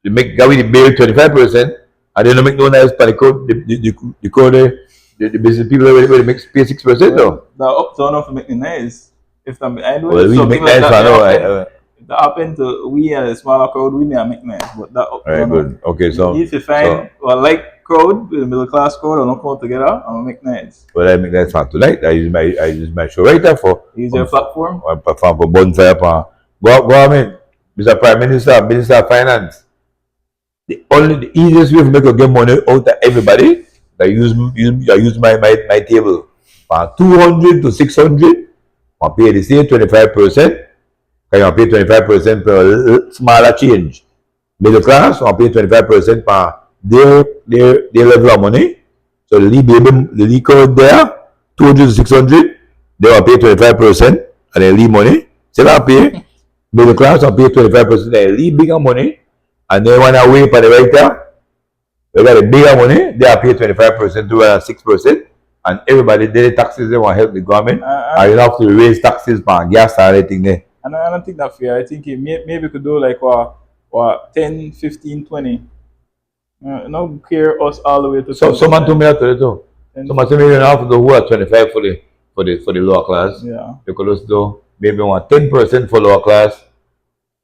S2: They make Gavi the bill 25%, and they don't make no nice for the code. The code the business people will make pay 6% though.
S3: The uptown of making nice. If I'm behind
S2: Well, we make nice for now.
S3: If that happen to we and a smaller crowd, we may make nice. But that uptown.
S2: Alright, good. Okay, so
S3: if you find like crowd with a middle class crowd or not come together, I'm gonna make nice.
S2: well, I make nice for tonight. I use my show right there for
S3: Use your platform.
S2: for bonfire for government, Mr. Prime Minister, Minister of Finance. The easiest way to make a get money out of everybody, I use my table. From 200 to 600, I pay the same 25%. I pay 25% per smaller change. Middle class, I pay 25% per their level of money. So the lead code there, 200 to 600, they will pay 25% and they leave money. So I pay middle class, I pay 25%, they leave bigger money. And then when I wait for the right there, they got a bigger money, they are pay 25% to 6%. And everybody, the taxes, they want to help the government. And you have to raise taxes for gas and everything there.
S3: And I don't think that's fair. I think maybe could do like 10, 15, 20. Not clear us all the way to.
S2: So someone told me that today too. Someone told me you have to do who are 25 for the lower class.
S3: Yeah.
S2: You could just do maybe want 10% for lower class,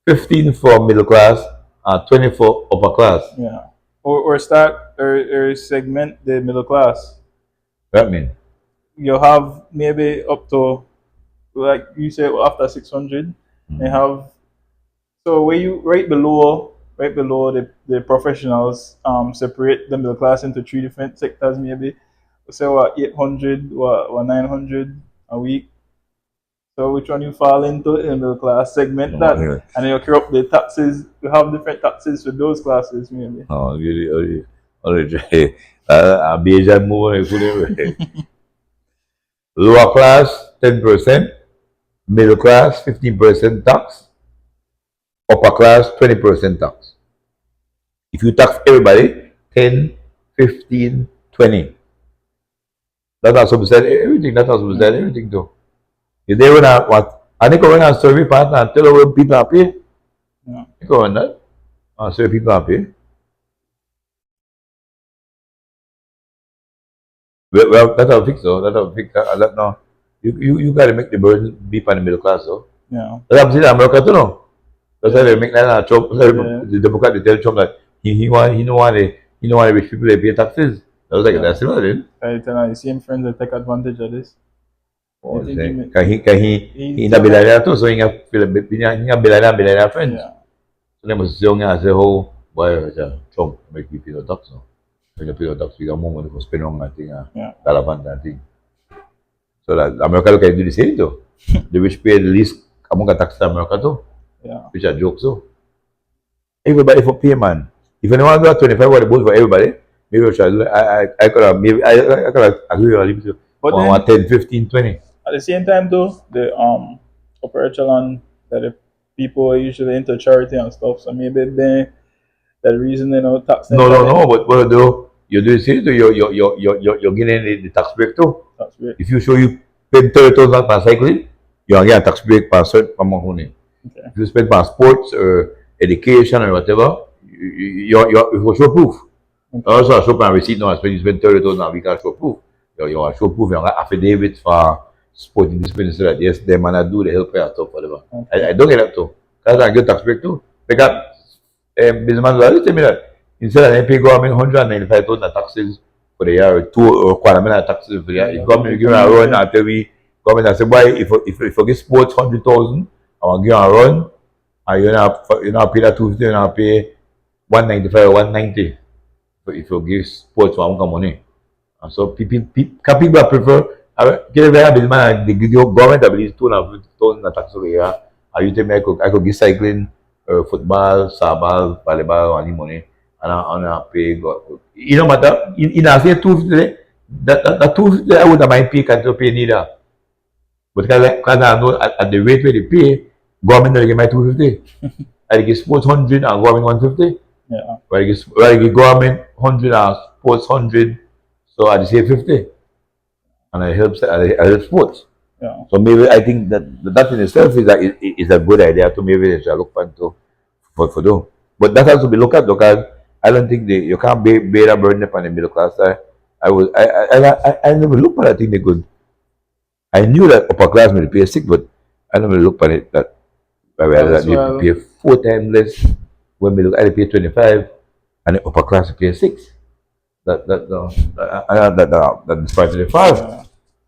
S2: 15 for middle class, and 20 for upper class.
S3: Yeah. Or start or segment the middle class.
S2: That mean?
S3: You have maybe up to, like you said, after 600, they have. So where you right below the professionals, separate the middle class into 3 different sectors maybe. Say what 800 or 900 a week. So which one you fall into in the middle class, segment that, and then you carry up the taxes. You have different taxes for those classes maybe.
S2: Oh, really? A Bayesian move. Lower class 10%, middle class 15% tax, upper class 20% tax. If you tax everybody, 10, 15, 20. That also beside everything. That also beside everything too. If they run out what? And they go run a survey partner and tell them people are pay.
S3: Yeah.
S2: They go run that. And survey people are pay. Well, that's how fix though. That's how fix that now. You gotta make the burden be on the middle class though.
S3: Yeah.
S2: That's what I'm saying in America too no. That's why they make that Trump.
S3: Yeah.
S2: The Democrat they tell Trump that he don't want the rich people to pay taxes. That was like that's similar then.
S3: I tell you, the same friends that take advantage of this.
S2: Oh,
S3: I think he may-
S2: he na billionaire too, so he a billionaire friends.
S3: Yeah.
S2: So they must say say oh boy Trump make you pay the tax no. Make you pay the tax, you got more money for spending on that thing
S3: Yeah.
S2: Taliban that thing. So that America can do the same too. The rich pay the least among the tax in America too.
S3: Yeah.
S2: Which are jokes so. Everybody for pay man. If anyone do 25 what vote for everybody, maybe I could have maybe I could have agree with you.
S3: But
S2: On
S3: then
S2: 10, 15, 20.
S3: at the same time though, the upper echelon that the people are usually into charity and stuff, so maybe they the reason they don't tax them.
S2: No. But what do you do? See, you're getting the tax break too.
S3: That's great.
S2: If you show you spend 30,000 per cycling, you're getting a tax break per certain amount of money.
S3: Okay.
S2: If you spend per sports or education or whatever, you will show proof.
S3: Okay.
S2: Also, show per receipt now. When you spend 30,000, we can show proof. You show proof. You have affidavit for sporting discipline so that yes, them and do the help and stuff whatever.
S3: Okay.
S2: I don't get that too. Because I get tax break too. Because businessman will tell me that instead of them pay government 195,000 taxes for the year, or two or quarter million taxes for the year, if government give me a run after we government I say, boy, if you get sports 100,000, I want to give a run, and you not pay that 250, you not pay 195 or 190. So if you give sports one money. And so people prefer get a very businessman the government I believe 250,000 taxes over here. And you tell me I could give cycling football, softball, volleyball, any money, and I pay. It don't matter. In I say 250, that 250 I wouldn't mind pay can't pay neither. But because I know at the rate where they pay, government will give my 250. I give sports 100 and government 150.
S3: Yeah.
S2: Where I give government 100 and sports 100, so I say 50, and I help sports.
S3: Yeah.
S2: So maybe I think that in itself is a good idea to maybe they shall look into for them. But that has to be looked at because I don't think you can't bear a burden upon the middle class. I never looked at that thing they could. I knew that upper class may pay sick, but I never looked at it that they pay 4 times less when we look at it pay 25 and the upper class pay 6. That is part of the far.
S3: Yeah.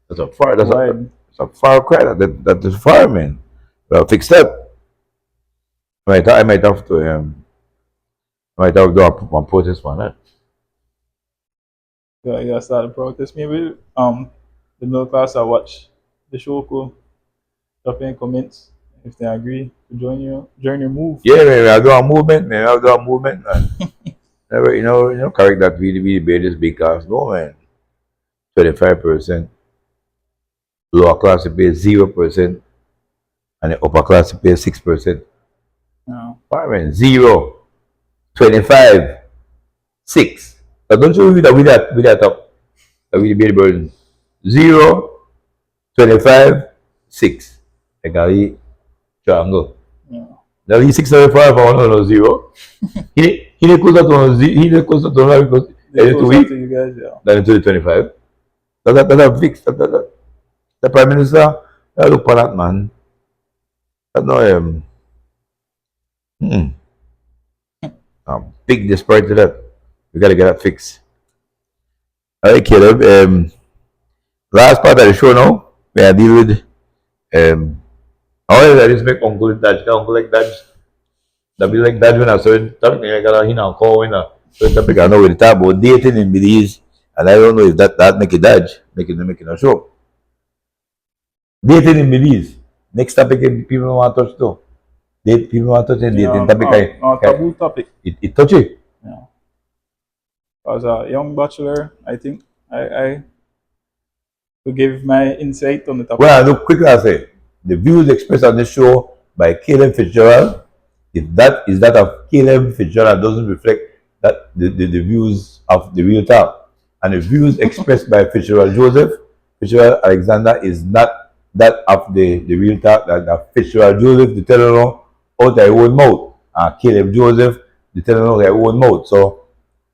S2: That's a far. That's
S3: Right.
S2: a far cry. That is far, man. Well, fix that. I might have to do one protest on that.
S3: Yeah, you gotta start a protest. Maybe the middle class I watch the show could drop in comments if they agree to join your move.
S2: Yeah, man, I'll do a movement, man. I'll do a movement, man. Never, correct that we debate this because no, man. 25%. Lower class pay 0%, and the upper class pay 6%.
S3: Yeah.
S2: Man, 0, 25, 6. Now don't you read that up? That we debate burden. 0, 25, 6. I got it. Triangle.
S3: Yeah.
S2: Now he 675 for no 0. He closer to 0. He closer to 1 because
S3: They
S2: to
S3: close
S2: week.
S3: to you guys, yeah.
S2: Than to the 25. That's a fix. The Prime Minister, look for that man. That's no big disparity to that. We gotta get that fixed. Alright, Caleb. Last part of the show now, we are deal with how I just make uncle Dodge, uncle like Dodge. That be like Dodge when I certain topic I got a hina call when a certain topic I know we talk about dating in Belize, and I don't know if that make it Dodge, making a show. Dating in Belize. Next topic people want to touch too. People want to touch and dating topic
S3: taboo topic.
S2: it touch it.
S3: Yeah. as a young bachelor, I think I to give my insight on the topic.
S2: Well, look, quickly, I say the views expressed on this show by Caleb Fitzgerald, if that is that of Caleb Fitzgerald, doesn't reflect that the views of the real talk, and the views expressed by Fitzgerald Joseph, Fitzgerald Alexander, is not that of the real talk. That Fitzgerald Joseph, the telling out their own mouth, and Caleb Joseph, the telling out their own mouth. So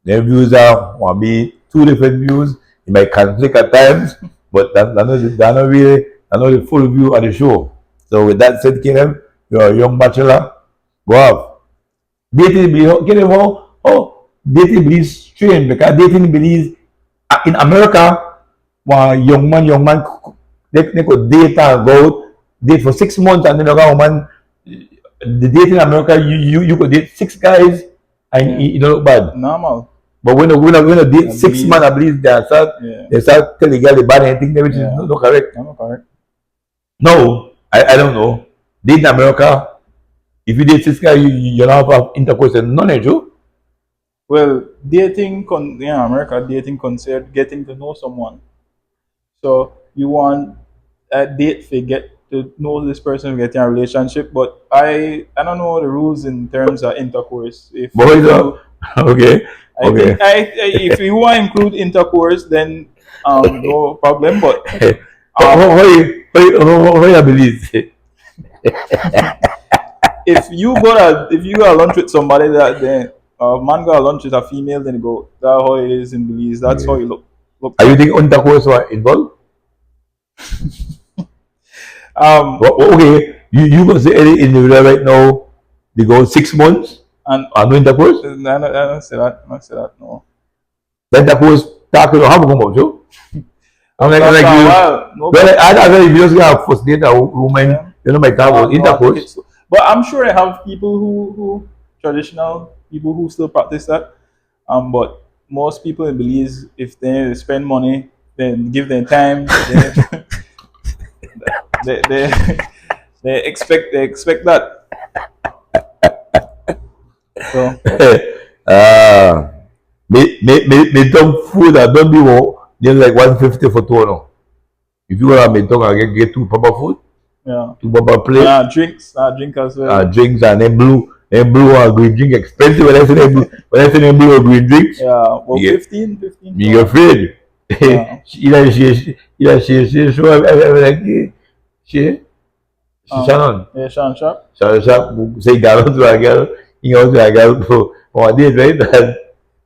S2: their views are want be two different views. It might conflict at times, but that's not really that's not the full view of the show. So with that said, Caleb, you're a young bachelor. Go off. Dating Belize, Caleb, dating Belize strange because dating Belize in America, one young man, they could date and go date for 6 months and then a woman. The date in America, you could date 6 guys and
S3: Yeah.
S2: you don't look bad.
S3: Normal.
S2: But when a date
S3: I
S2: 6 months, I believe
S3: Yeah.
S2: they start telling the girl the bad anything which is
S3: Yeah.
S2: not correct.
S3: I'm correct.
S2: No, I don't know. Date in America, if you date 6 guys, you don't have intercourse and none of you.
S3: Well, America, dating considered getting to know someone. So you want a date to get to know this person, get in a relationship. But I don't know the rules in terms of intercourse. If
S2: Boys
S3: you,
S2: okay,
S3: I
S2: okay.
S3: think if you want to include intercourse, then no problem. But
S2: How you believe?
S3: if you go to lunch with somebody that then man go to lunch with a female, then you go that's how it is in Belize. That's how you look.
S2: Are you think intercourse were involved? Okay, you gonna say any individual right now? They go 6 months
S3: and
S2: and no intercourse.
S3: I don't say that. I don't say that. No.
S2: The intercourse talking how come about you? I'm like
S3: After a
S2: you.
S3: while, no.
S2: Well, I don't know if you just got first date a woman,
S3: Yeah.
S2: you know, my talk about
S3: No,
S2: intercourse.
S3: but I'm sure I have people who traditional people who still practice that. But most people in Belize, if they spend money, then give them time. They they expect that. So
S2: Me talk food that don't be more than like 150 for two no. If you want me talk, I get two proper food,
S3: yeah,
S2: two proper plate,
S3: drinks, drink as well.
S2: drinks and then blue or green drink expensive when I say them blue, when I say them blue or green drinks.
S3: Yeah, well,
S2: Yeah.
S3: 15.
S2: Me afraid.
S3: Yeah.
S2: She show like she Shannon.
S3: Yeah, Sean Sharp.
S2: Shannon say girl to a girl, you know to a girl for a date, right? And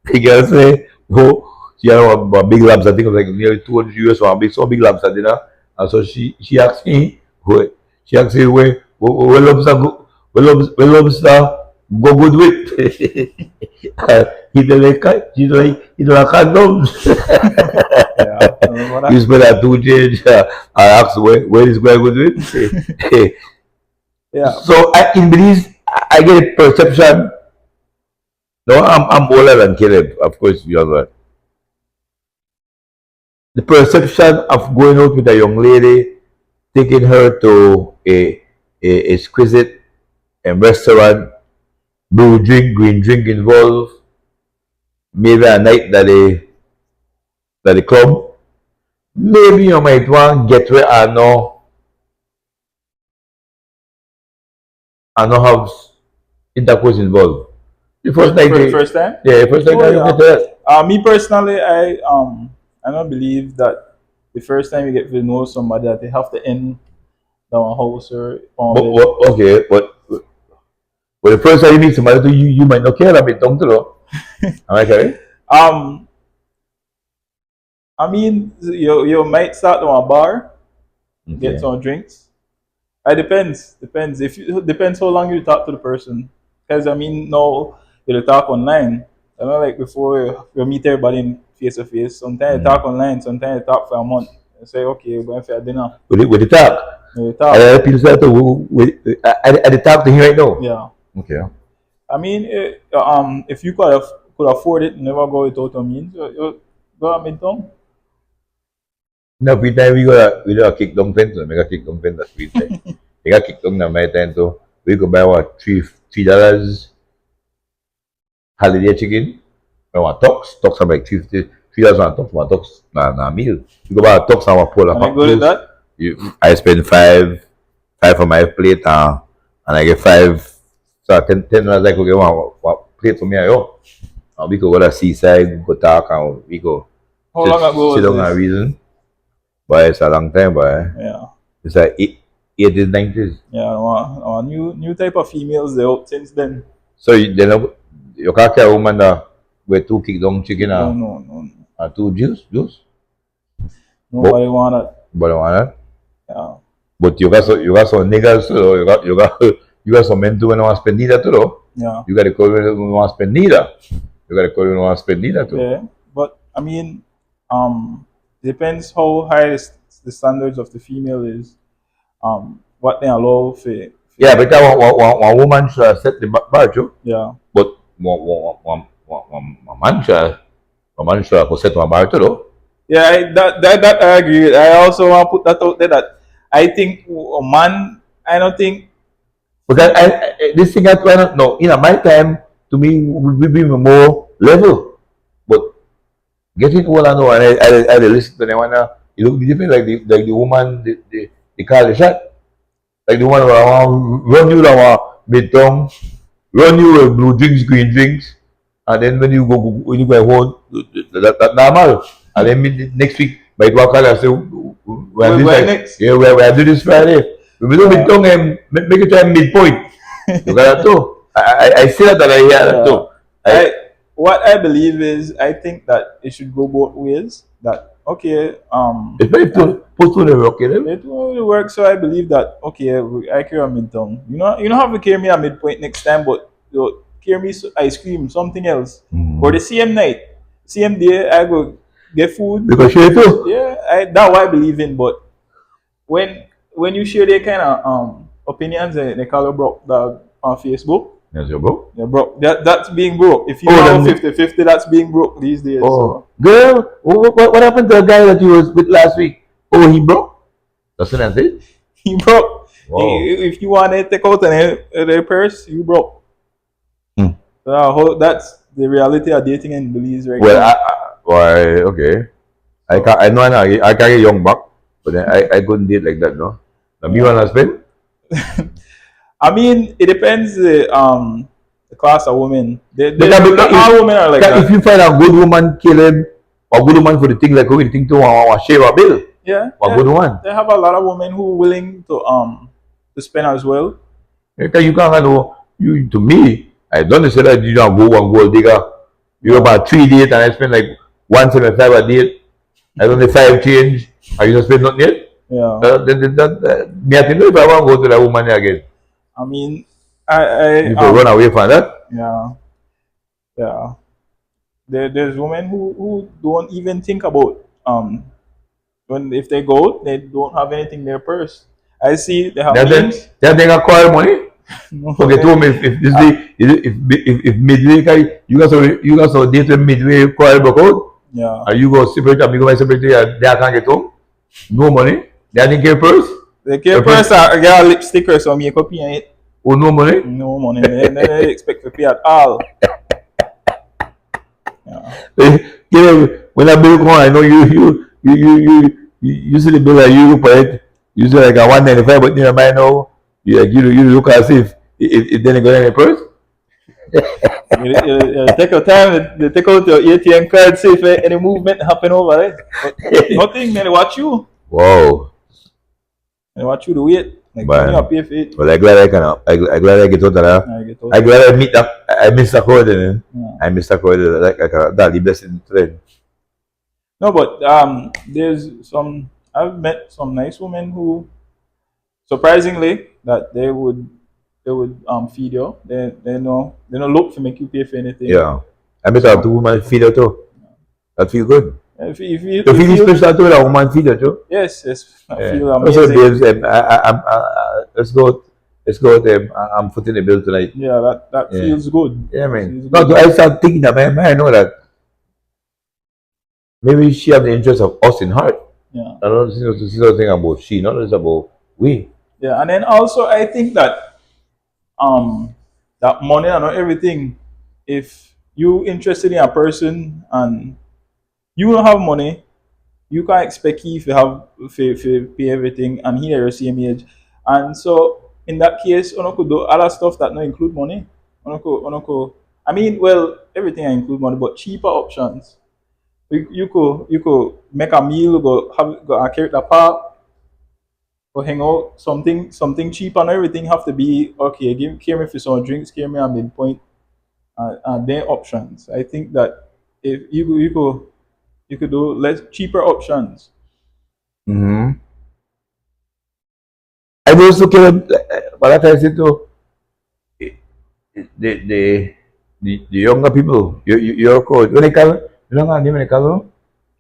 S2: the girl say, oh, she had a big labs, I think it was like nearly 200 US for a big so big labs at dinner. And so she asked me, where lobster go where lobster go good with he don't like condoms.
S3: Yeah, I remember that.
S2: You spell that two change. I asked where is going good with.
S3: Yeah,
S2: So in Belize, I get a perception. No, I'm older than Caleb, of course, younger. The perception of going out with a young lady, taking her to a exquisite restaurant, blue drink, green drink involved, maybe a night that the club, maybe you might want get where I know have intercourse involved. The first night,
S3: first time.
S2: yeah, first night
S3: Oh,
S2: you
S3: yeah.
S2: get that.
S3: Me personally, I don't believe that the first time you get to know somebody that they have to end down a house or
S2: Okay, but the first time you meet somebody, you might not care about it, don't you? Am I correct?
S3: I mean, you might start on a bar, get
S2: Okay.
S3: some drinks. It depends. Depends how long you talk to the person. Because I mean, no, you talk online. I know, like before you meet everybody in face to face. Sometimes you talk online. Sometimes you talk for a month. You say, okay, we're going for a dinner.
S2: With the talk.
S3: You
S2: I
S3: talk.
S2: have people start to I talk to him right now.
S3: Yeah.
S2: Okay.
S3: I mean, if you could afford it, never go without a means. You go at midtown.
S2: No, free time we got kick down fence, we got kick down fence that free time. We got kick down na my time so we could buy what $3 holiday chicken I want tux. Tux are like 50, 3,000 tux. My tux, nah, meal. You go buy a tux and I pull a
S3: And I
S2: hot
S3: good at
S2: juice.
S3: that.
S2: I spend five on my plate, and I get five. So $10 I could get one plate for me. And we go to the seaside, go talk, and we go
S3: How long ago
S2: sit
S3: was
S2: down and
S3: this?
S2: reason. But it's a long time, but
S3: Yeah.
S2: it's like 80s, 90s.
S3: Yeah, new type of females they out since then.
S2: So you can't carry a woman that with two kick down chicken
S3: No, no, no, no.
S2: and two juice.
S3: Nobody want that.
S2: But I want that.
S3: Yeah.
S2: But you got some niggas too, though. You got some men too when want to spend neither too, though.
S3: Yeah.
S2: You got to call when you want to spend neither. You got to call when you want to spend neither too.
S3: Yeah. But I mean, depends how high the standards of the female is. What they allow for.
S2: Yeah, but that one woman should set the bar too.
S3: Yeah.
S2: But one man should set one bar too, though.
S3: Yeah, that I agree with. I also want to put that out there that I think a man, I don't think.
S2: Because this thing I don't know. In my time, to me, we be more level. But getting old, I know, and I listen to them, and it look different. Like the woman, the call the shot. Like the one who want run you down mid tongue, run you with blue drinks, green drinks, and then when you go home, that normal. And then next week, by 2 o'clock, I say,
S3: Next.
S2: yeah, we do this Friday. We do mid tongue and make it time midpoint. You got that too. I see that and I hear that too.
S3: What I believe is, I think that it should go both ways. That okay,
S2: it's very put to the rock, you know?
S3: it will work. So I believe that okay, I carry a mid tongue. You don't have to carry me a midpoint next time, but you carry me ice cream, something else, or the same night, same day, I go get food.
S2: Because share too.
S3: Yeah, that's what I believe in. But when you share their kind of opinions, they call you broke dog on Facebook.
S2: Yes, you're broke.
S3: Yeah, broke. That's being broke. If you have 50-50, that's being broke these days.
S2: Oh,
S3: So.
S2: girl, what happened to the guy that you was with last week? Oh, he broke? That's what I said?
S3: He broke.
S2: Wow.
S3: If you want to take out their purse, you broke. So that's the reality of dating in Belize right now.
S2: Okay. I know I carry a young buck, but then I couldn't date like that, no? Now, me one husband?
S3: I mean, it depends the class of women.
S2: But
S3: All women are like that.
S2: If you find a good woman, kill him, or good woman for the thing like we think to share a bill.
S3: Yeah.
S2: A good one.
S3: They have a lot of women who are willing to spend as well.
S2: Because you can't know to me, I don't say that you don't go one gold digger. You go about 3 dates and I spend like 175 a date. I don't need 5 change. Are you not spend nothing yet?
S3: Yeah.
S2: Me I think if I want to go to that woman again.
S3: I mean, I
S2: you can run away from that.
S3: Yeah. Yeah. There's women who don't even think about if they go, they don't have anything in their purse. I see they have means.
S2: They got call money.
S3: No,
S2: Okay, tell me if this day if midway you got so date when midway call back out.
S3: Yeah.
S2: Are you go separate and you go separate they can't get home? No money. They didn't care purse.
S3: They care purse I get a lipstick or some makeup in it.
S2: Oh, no money?
S3: No money. They expect to pay at all.
S2: Yeah. When I bill come, I know you see the bill like you pay it. You see like a 195, but near mine now. You look as if then you go in the purse.
S3: you take your time. They take out your ATM card, see if any movement happen over there. But nothing. Then they watch you.
S2: Wow.
S3: They watch you to wait. Like, pay for it.
S2: Well, I'm glad I get out of that. I'm glad I missed the code. I missed the code. That the blessing trend.
S3: No, but I've met some nice women who, surprisingly, that they would feed you. They don't look to make you pay for anything.
S2: Yeah, I met a woman feeder too. That feel good.
S3: If you
S2: feel special too, a woman feeder too.
S3: Yes. I feel
S2: also,
S3: amazing.
S2: Babes, let's go. I'm footing the bill tonight.
S3: Yeah, that feels good.
S2: Yeah, man. No, I start thinking that man, I know that maybe she have the interest of us in heart.
S3: Yeah.
S2: I don't see thing about she, not just about we.
S3: Yeah, and then also I think that that money and not everything. If you interested in a person and you don't have money, you can't expect he if you have if you pay everything and he the same age. And so in that case, you could do other stuff that not include money. I mean, well, everything include money, but cheaper options. You could make a meal, go a carry the park, go hang out, something cheap and everything have to be okay. Care me for some drinks, care me a midpoint, and then options. I think that if you could do less cheaper options.
S2: Mm-hmm. I was looking at what I said to the the the younger people. Your code. What they call it? You know what they call it?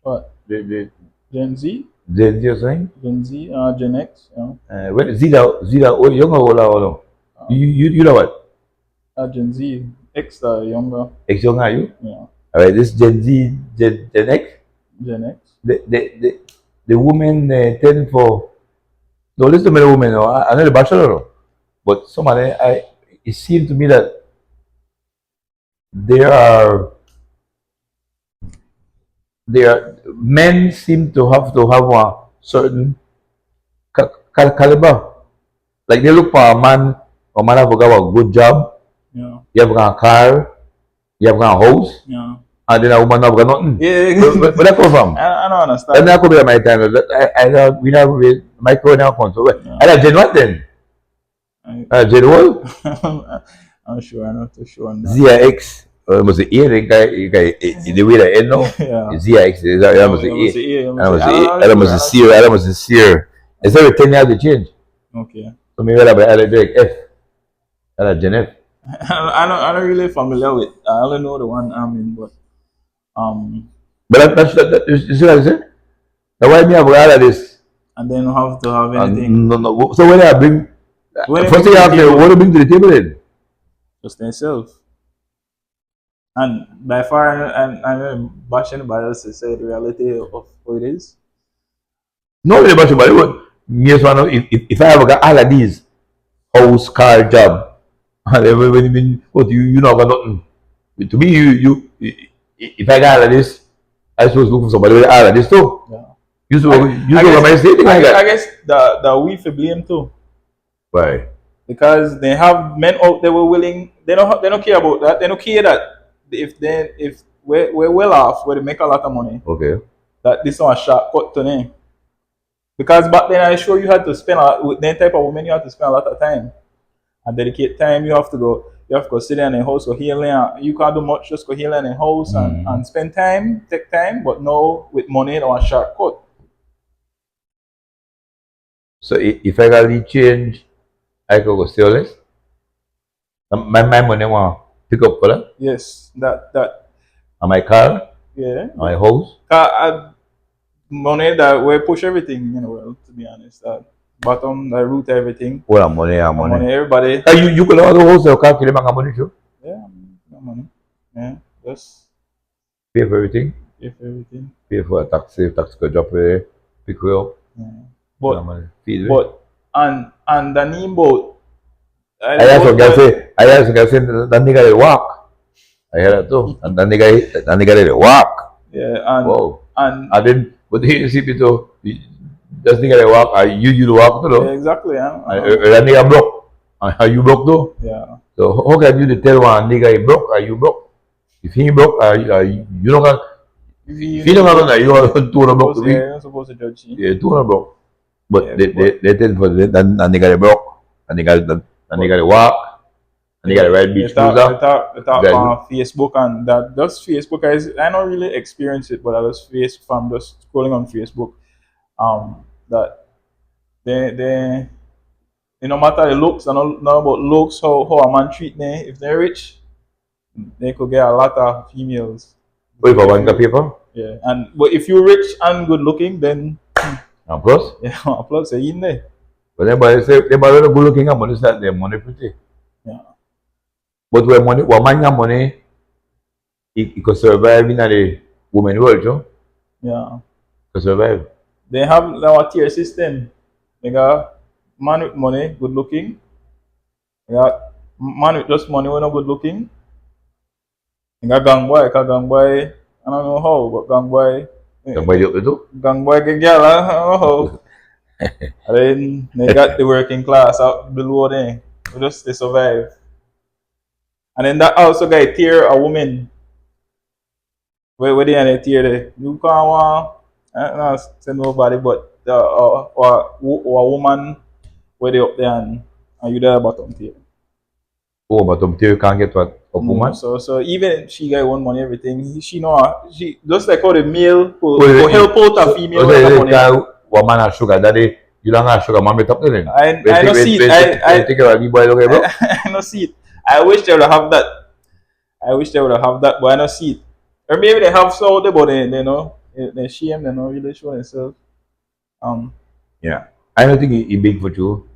S3: What?
S2: The
S3: Gen Z?
S2: Gen Z or something?
S3: Gen Z, Gen X,
S2: Well, Zida, younger or you know what?
S3: Gen Z, X, younger,
S2: Ex younger are you?
S3: yeah,
S2: All right, this Gen Z, Gen X.
S3: Gen X.
S2: The women tend for no listen to me the women. No, I know the bachelor, no. But some of them, it seems to me that there are men seem to have a certain caliber. Like they look for a man have got a good job,
S3: Yeah,
S2: you have got a car, you have got a house,
S3: yeah,
S2: and then a woman have got nothing.
S3: yeah.
S2: Where that come from?
S3: I don't
S2: That
S3: understand.
S2: not could be my time. We have my phone now come. So I like Gen what then?
S3: I,
S2: Gen what?
S3: I'm sure. I'm not too sure on that.
S2: ZX. Must say A, the way that end now.
S3: Yeah,
S2: ZX, that must say
S3: I must say,
S2: A.
S3: yeah, I
S2: That
S3: must say,
S2: must
S3: I
S2: say
S3: don't
S2: A.
S3: know,
S2: That
S3: sure,
S2: must
S3: I'm
S2: say
S3: not
S2: Sear.
S3: sure.
S2: That must say Sear. It's every 10 years they change.
S3: Okay.
S2: So maybe I like F. I like Gen F.
S3: I don't really familiar with. I only know the one I'm in, but um,
S2: But you see what I say? Now why me have all of this?
S3: and then have to have anything
S2: No, no. So when I bring,
S3: when they
S2: first
S3: bring
S2: thing
S3: to
S2: you
S3: the
S2: have to, what do
S3: table,
S2: you bring to the table then?
S3: just themselves. And by far, I'm bashing anybody else to say the reality of what it is.
S2: No, really much about it. But me as one, if I have got all of these, house, car, job, and then when what you not got nothing. To me, if I got all of this, I supposed to look for somebody with all of this too.
S3: Yeah.
S2: You go my state thing like
S3: I
S2: that.
S3: guess the we for blame too,
S2: Right.
S3: because they have men out there were willing. They don't care about that. They don't care that if we're well off, where they make a lot of money,
S2: Okay.
S3: that this not a shortcut to them. Because back then, I sure you had to spend with that type of women. You had to spend a lot of time and dedicate time. You have to go. You have to go sit in a house, go healing. You can't do much. Just go healing in a house and spend time, take time. But no, with money, no a shortcut.
S2: So if I got lead change, I could go sell less. My money want pick up for that.
S3: Yes, that
S2: And my car,
S3: yeah.
S2: and my house.
S3: Money that will push everything in the world. To be honest, bottom, the root, everything.
S2: All the money and
S3: And money,
S2: money.
S3: everybody.
S2: You could have the wholesale car kill them and money too.
S3: Yeah, money. Yeah, just
S2: Pay for everything.
S3: if everything.
S2: Pay for a taxi could drop there, pick you up.
S3: Yeah.
S2: But,
S3: But
S2: feed me.
S3: but and the name boat.
S2: I heard some guy say, that nigga they walk. I heard that too. And that nigga they walk.
S3: Yeah,
S2: Wow.
S3: and
S2: And then, but here you see people, that nigga they walk, and you walk too,
S3: yeah,
S2: though.
S3: exactly.
S2: That nigga broke. And how you broke too?
S3: Yeah.
S2: So how can you tell one nigga he broke, are you broke? If he broke, you don't got, if he don't got that, you are two on broke to
S3: Yeah,
S2: be.
S3: you're not supposed to judge him.
S2: Yeah, two on broke. But
S3: Yeah,
S2: they tell for that nigga they broke, and nigga they walk, and nigga they ride beach cruiser.
S3: They talk on Facebook and that. Just Facebook, I don't really experience it, but I just from just scrolling on Facebook. That they no matter the looks, I don't know about looks, how a man treat them. If they're rich, they could get a lot of females.
S2: Wait for
S3: If
S2: one
S3: you-
S2: paper.
S3: Yeah, but if you're rich and good looking, then
S2: And plus,
S3: yeah, applause say in there.
S2: but everybody say everybody good looking and money start their money pretty.
S3: Yeah,
S2: But when man have money, he could survive in the woman world, you
S3: yeah.
S2: could survive.
S3: They have our tier system. They got man with money, good looking. They got man with just money, we're not good looking. I got gang boy, cause gang boy, I don't know how, but gang boy,
S2: Somebody up to
S3: gang boy get girl, I don't know how. And then they got the working class out below there. We just they survive. And then that also guy tear a woman. Where they and they tear there. You can't want I don't know say nobody but or a woman where they up there and you there bottom tier.
S2: Oh, but you can't get what a
S3: No,
S2: woman?
S3: so even she got one money everything. She know she just like how the male
S2: Well,
S3: will help out a female with the money.
S2: Woman has sugar daddy, you don't have sugar mommy top then.
S3: I don't see it. I
S2: think about me boy okay, bro.
S3: I don't see it. I wish they would have that. I wish they would have that, but I don't see it. Or maybe they have so the but they know they shame, they know really show themselves.
S2: Yeah. I don't think he big for you.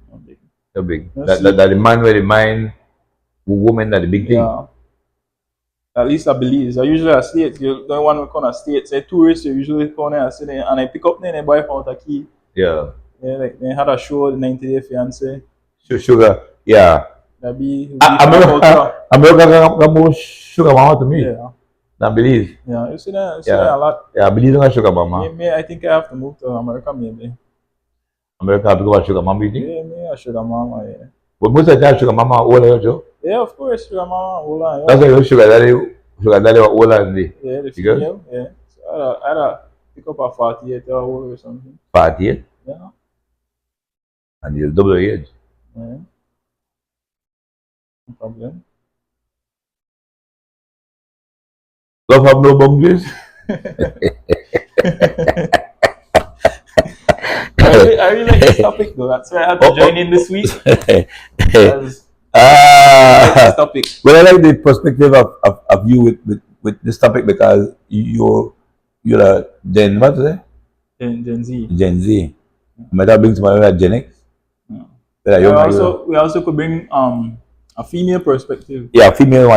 S2: So big.
S3: No
S2: That the man where the mind woman that the big thing.
S3: yeah. At least I believe. I usually at states. You don't want to come to states. Say tourists, you usually come there and sit there and I pick up there and I buy for a key.
S2: Yeah.
S3: Yeah, like they had a show, the 90 Day Fiance.
S2: Sugar. Yeah.
S3: That be
S2: America got more sugar mama to me
S3: yeah.
S2: than Belize.
S3: Yeah, you see that a lot.
S2: Yeah, Belize don't have sugar mama.
S3: I think I have to move to America maybe.
S2: America have to go sugar mama, you think?
S3: Yeah, me a sugar mama, yeah.
S2: But most of the time sugar mama all over you.
S3: Yeah, of course, sugar mama, hold on, yeah.
S2: That's why you sugar daddy all over the
S3: Yeah, the female, yeah. So I'd pick up a 48 or something.
S2: 48
S3: Yeah.
S2: and you'll double your age.
S3: Yeah. No problem.
S2: Love have no boundaries.
S3: I really like this topic though. That's why I had to join in this week. Because I like this topic.
S2: Well, I like the perspective of you with this topic because you're a Gen what is it?
S3: Gen Z.
S2: Gen Z. Might have bring somebody like Gen X.
S3: Yeah. We also could bring a female perspective.
S2: Yeah, female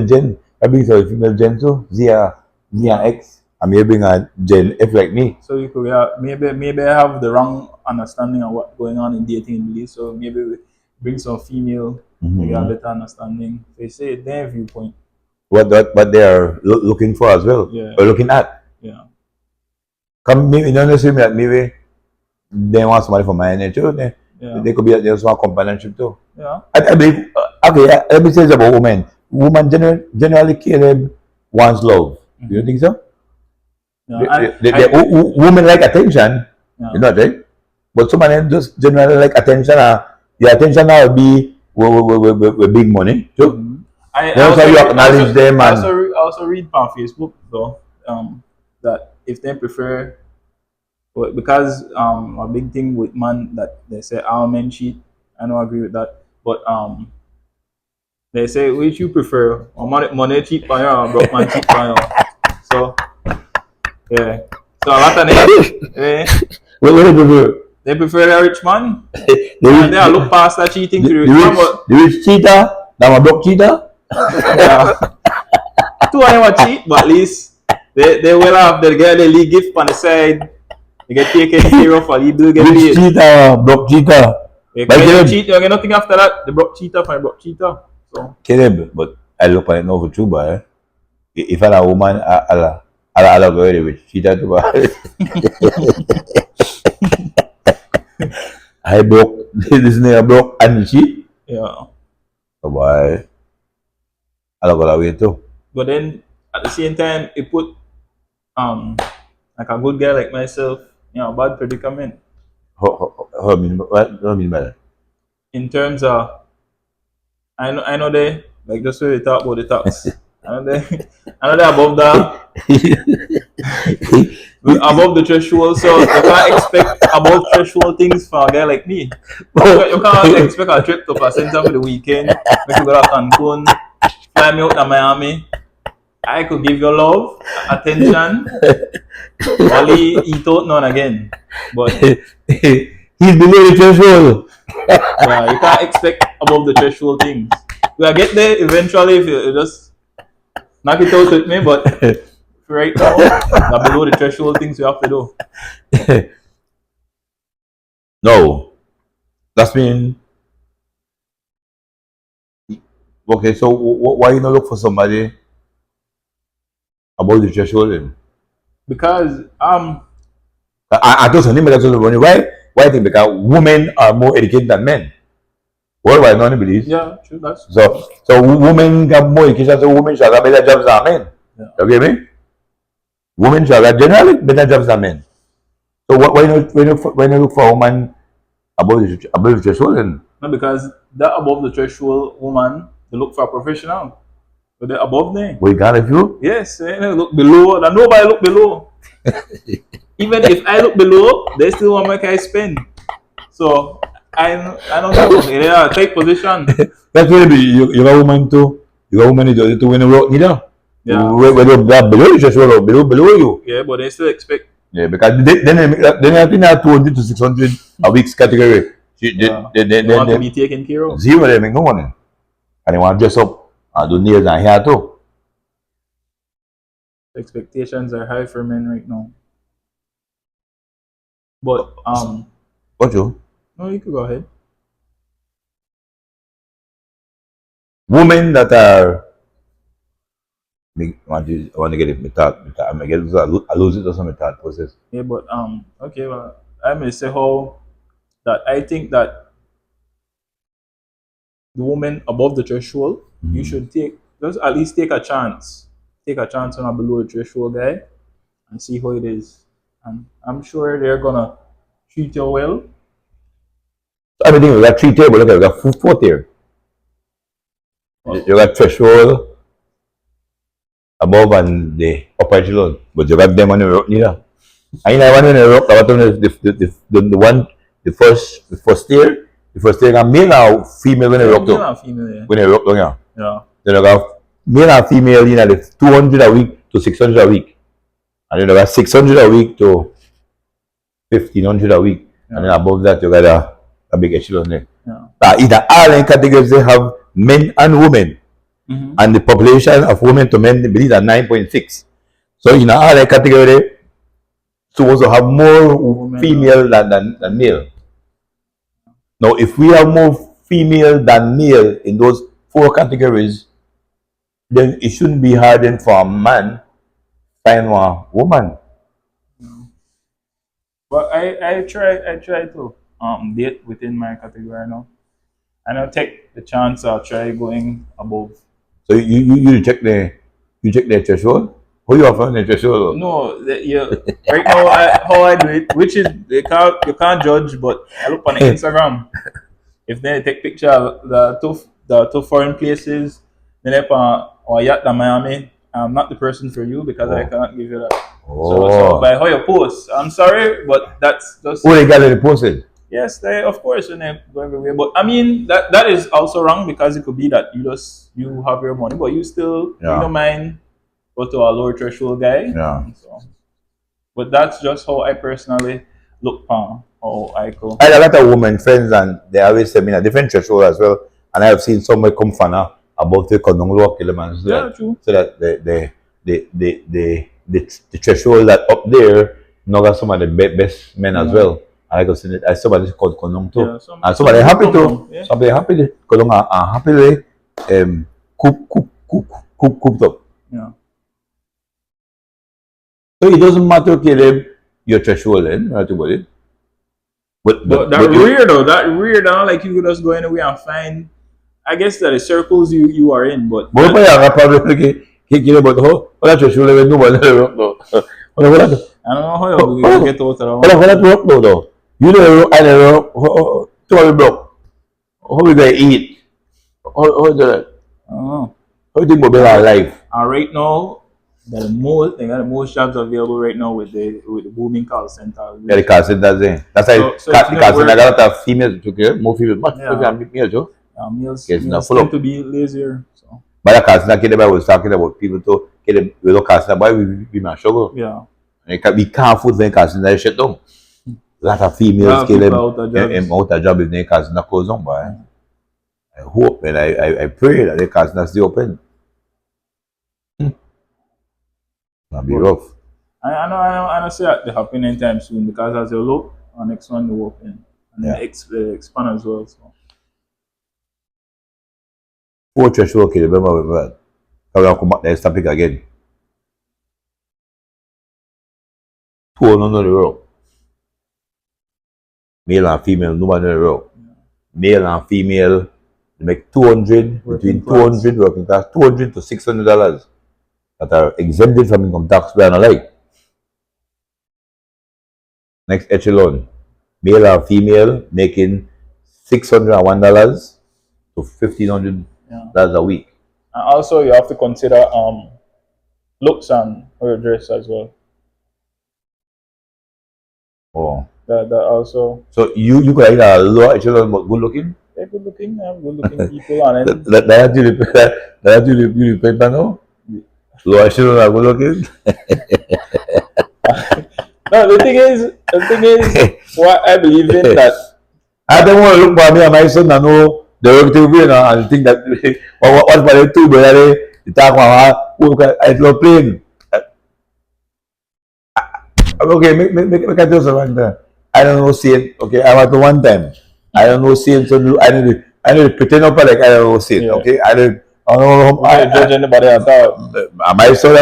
S2: Gen. I bring some female Gen too. Z and X. I may bring a Gen F like me.
S3: So you could maybe I have the wrong understanding of what's going on in dating in Belize. So maybe we bring some female, maybe a better understanding. They say their viewpoint.
S2: What they are looking for as well.
S3: Yeah.
S2: Or looking at.
S3: Yeah.
S2: Come maybe don't assume that maybe they want somebody from my nature. They could be they just want companionship too.
S3: Yeah.
S2: I believe okay, let me say this about women. Women generally care wants love. Do you think so?
S3: Yeah,
S2: women like attention,
S3: yeah.
S2: you know right? But some of them just generally like attention. The attention now will be with big money. So
S3: I
S2: you acknowledge them.
S3: I also read on Facebook though that if they prefer, because a big thing with man that they say all men cheat. I don't agree with that, but they say which you prefer, or money cheat by you or broke man cheat by you. So yeah. So a lot of them,
S2: what do they prefer?
S3: They prefer a rich man. They look past that cheating to the rich man.
S2: The rich cheater, now a broke cheater.
S3: Yeah. Two of them are cheat, but at least they will have the girl they leave gift on the side. They get taken care of, or you do get
S2: rich
S3: paid.
S2: Cheater, broke cheater.
S3: If you cheat, you get nothing after that. The broke cheater for a broke cheater. So.
S2: Caleb, but I look at it now for true, but if I'm a woman, I'll go with cheater too. I broke. This nigga broke and cheat.
S3: Yeah.
S2: So boy, I'll go that way too.
S3: But then at the same time, it put like a good guy like myself, a bad predicament.
S2: What do you mean by that?
S3: In terms of, I know they like just where we talk about the tax. I know they above that. Above the threshold, so you can't expect above threshold things for a guy like me. You can't expect a trip to Placenta for the weekend, make you go to Cancun, fly me out to Miami. I could give you love, attention, only eat out none again. But
S2: he's below the threshold.
S3: Yeah, you can't expect above the threshold things. We'll get there eventually if you just knock it out with me, but right now, below the threshold things we have to do.
S2: No. That's mean. Okay, so why you not look for somebody about the threshold then?
S3: Because
S2: I told something like that. Why I think because women are more educated than men. Worldwide, no one believes.
S3: yeah, true, that's
S2: So women have more education, so women shall have better jobs than men.
S3: yeah.
S2: You get me? Women shall have generally better jobs than men. So when you look for a woman above the threshold, then
S3: No, because that above the threshold woman, they look for a professional. But they're above them.
S2: we got a few.
S3: Yes, they look below. And nobody look below. Even if I look below, they still want make I spend. So I don't know. They are a tight position.
S2: That's really you got a woman too. You got a woman to win a rock neither.
S3: Yeah.
S2: Whether below the threshold or below you.
S3: Yeah, but they still expect.
S2: Yeah, because then I think that 200 to 600 a week's category.
S3: They want to be taken care of.
S2: Zero they make no money. And they want to dress up and do nails and hair too.
S3: Expectations are high for men right now. But
S2: What you?
S3: no, you could go ahead.
S2: Women that are I want to get it my thought. I may get I lose it or some thought process.
S3: Yeah, but okay, well, I may say how that I think that the woman above the threshold, you should just at least take a chance. Take a chance on a below the threshold guy and see how it is. And I'm sure they're gonna treat you well.
S2: I mean, we got 3 tables. Look, we got 4 tier. You got threshold above and the upper echelon, but you got them on the rock neither. I mean, I want to know the rock. I want the one the first tier. The first tier got male or female when they rock
S3: Male
S2: down.
S3: and female, yeah.
S2: When they rock down, yeah.
S3: Yeah.
S2: Then you got male and female, you know, the 200 a week to 600 a week, and then you got 600 a week to 1500 a week, and then above that you got a big echelon there.
S3: Yeah.
S2: Either all in categories they have men and women, and the population of women to men, Belize are 9.6. So in all in category, supposed to have more
S3: Women,
S2: female than male. Now, if we have more female than male in those 4 categories, then it shouldn't be hard then for a man find a woman.
S3: But I try to date within my category now. And I'll take the chance I'll try going above.
S2: So you check the threshold. Who you offer the threshold?
S3: No, right now how I do it, which is you can't judge, but I look on the Instagram. If they take picture of the two foreign places, then if or yacht in Miami, I'm not the person for you because I cannot give you that. So by how you post, I'm sorry, but that's just.
S2: Who they got in the posted?
S3: Yes, they of course and they go everywhere. But I mean that is also wrong because it could be that you have your money, but you still you don't mind go to a lower threshold guy.
S2: Yeah.
S3: So, but that's just how I personally look upon how I go.
S2: I have a lot of women friends and they always say me a different threshold as well. And I have seen somebody come from about the Kononglo Kiloman.
S3: True.
S2: So that the threshold that up there now got some of the best men as well. I go see it. I somebody called Konong too.
S3: Yeah,
S2: and somebody happy to.
S3: Yeah.
S2: Somebody happy to. Konong are happily cooked up.
S3: Yeah.
S2: So it doesn't matter, Caleb, your threshold then, right about it. But
S3: that weird though, like you could just go anywhere and find I guess that the circles you are in, but
S2: if I have a problem about how that threshold even do but
S3: I don't know how you get out of that.
S2: How that work though? You know I don't know how block. How we gonna eat? How is that?
S3: I don't know.
S2: How do you think about our life?
S3: Right now they got the most jobs available right now with the booming call center.
S2: Yeah, the call centers there. That's why the call center got a lot of females to care, more females, much males too.
S3: Males
S2: tend
S3: to be lazier. So.
S2: But the call center kid was talking about people to get them with the call center, boy, we might struggle.
S3: Yeah.
S2: And we can't afford the call center shut down. A lot of females kill them out of job if the call center close down, boy. I hope and I pray that the call center stay open. That'll be rough.
S3: I don't see that they happen anytime soon because as you look, our next one will open and then expand as well. So.
S2: 4 threshold, okay, remember that. I'll come back next topic again. two on the road. Male and female, no one on the road. Male and female, they make 200, between 200 working class, $200 to $600 that are exempted from income tax by and alike. Next echelon, male and female making $601 to $1,500 a week.
S3: And also, you have to consider looks and how you dress as well.
S2: Oh.
S3: That also.
S2: So you could like a lower echelon but good looking?
S3: They're good looking, good looking people, and then
S2: That you depend on now? Lower echelon are good looking?
S3: no, the thing is, what I believe in that.
S2: I don't want to look for me and my son and know the work to be and think that what's my two brother they talk about I love playing. Okay, make I tell you something. I don't know saying okay, I went to one time. I don't know saying so I need to pretend up like I don't know saying, okay? I don't know
S3: I judge anybody at all.
S2: My son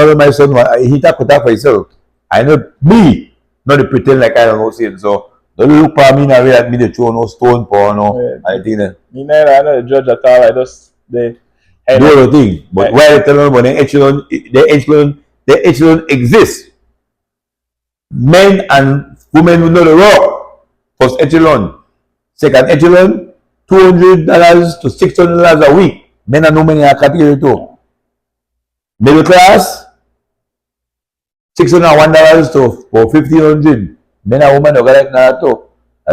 S2: he talk for himself. I know me, not to pretend like I don't know saying. So don't look for me now at me to throw no stone for no. I think that.
S3: Me neither, I not judge at all. I just
S2: do the thing. But why I tell them about the echelon exists. Men and women who know the rock. First echelon. Second echelon, $200 to $600 a week. Men and women in a category too. Middle class, $601 to $1,500. Men and women are like that too.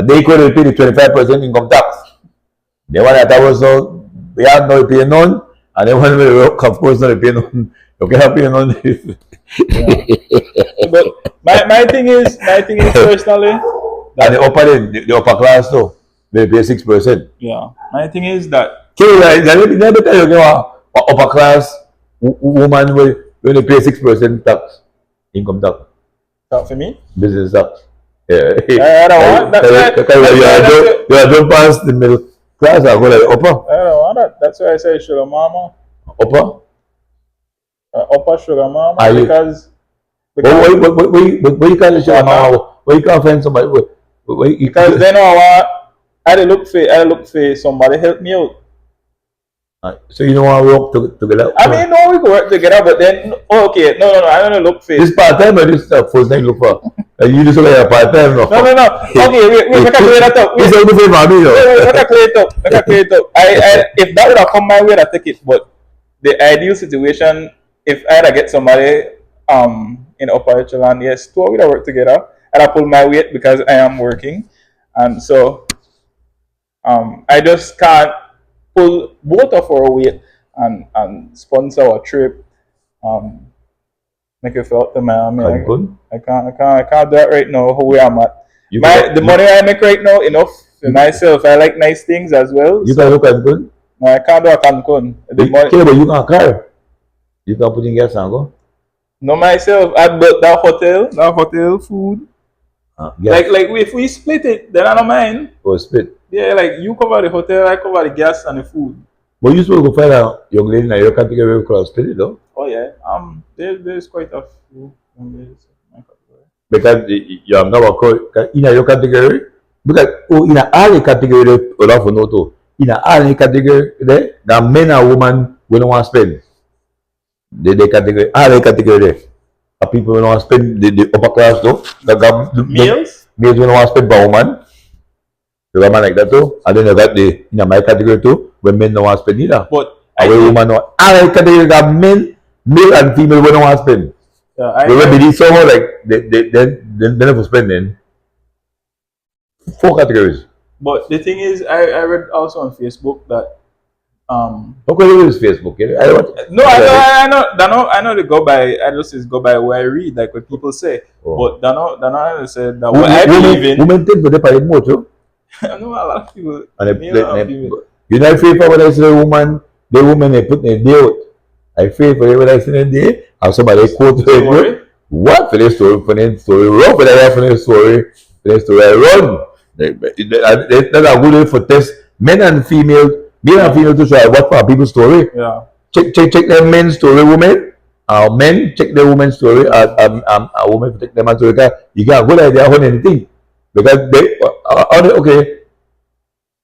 S2: They could pay the 25% income tax. They want that also, we have no pay none, and they want to work, of course, not pay none. You can't pay none.
S3: But my thing is personally.
S2: And the upper class too, they pay 6%.
S3: Yeah. My thing is that.
S2: Okay, let me tell you, upper class woman will they pay 6% tax, income tax.
S3: Talk for me?
S2: Business tax. Yeah.
S3: I don't want that.
S2: You are don't pass the middle class or go like upper.
S3: I don't want that. That's why I say sugar mama.
S2: Upper?
S3: Upper sugar mama because
S2: where you can't sugar mama? Where you can't find somebody?
S3: Because then I look for somebody help me out.
S2: So you don't want to work together?
S3: I mean, no, we can work together, but then okay, no, I don't look for
S2: this part time or this first time look for. You just like a part time, no?
S3: No. Okay, wait, make a clear that up.
S2: This is good for me, though.
S3: Make a clear it up. I if that would have come my way, I take it. But the ideal situation, if I had to get somebody in upper echelon, yes, two of us work together, and I pull my weight because I am working, and so I just can't pull both of our weight and sponsor a trip. Make it feel to Miami. I can't do that right now. Where I'm at. The money I make right now enough for myself. I like nice things as well.
S2: You can look at Cancun?
S3: No, I can't do a Cancun.
S2: But you can car. You can put in gas and go.
S3: No, myself. I built that hotel food.
S2: Yes.
S3: Like if we split it, then I don't mind.
S2: Oh, split.
S3: Yeah, like you cover the hotel, I cover the gas and the food.
S2: But you supposed to find a young lady in your category who could split it, though.
S3: Oh yeah. There's quite a few young ladies in my category.
S2: Because you have never in your category. Because in all category, you have to know too. In all category, the men and women will not want to spend. The category, all category there. The people will not want to spend the upper class though. The
S3: males
S2: will not want to spend per woman. You got man like that too. And then you got the in my category too, where men don't want to spend either.
S3: But
S2: women all category got men, male and female will not want to spend.
S3: Yeah,
S2: they will be somehow like they never spend then. 4 categories.
S3: But the thing is, I read also on Facebook that
S2: okay, it is Facebook.
S3: I know they go by. I just go by what I read, like what people say. Oh. But Dano said that what I believe in.
S2: Women think they pay more too.
S3: I know a lot of people.
S2: You know, I feel for when I see the woman they put in a deal. I feel for when I see a day, and somebody quote it. What for this story? For this story, run for the story. For this story, run. That's a good way for test men and female. Male and female to try what for people's story.
S3: Yeah.
S2: Check the men's story, women. Men check the woman's story. A woman check the man's story. Because you can't go like they own anything because they okay.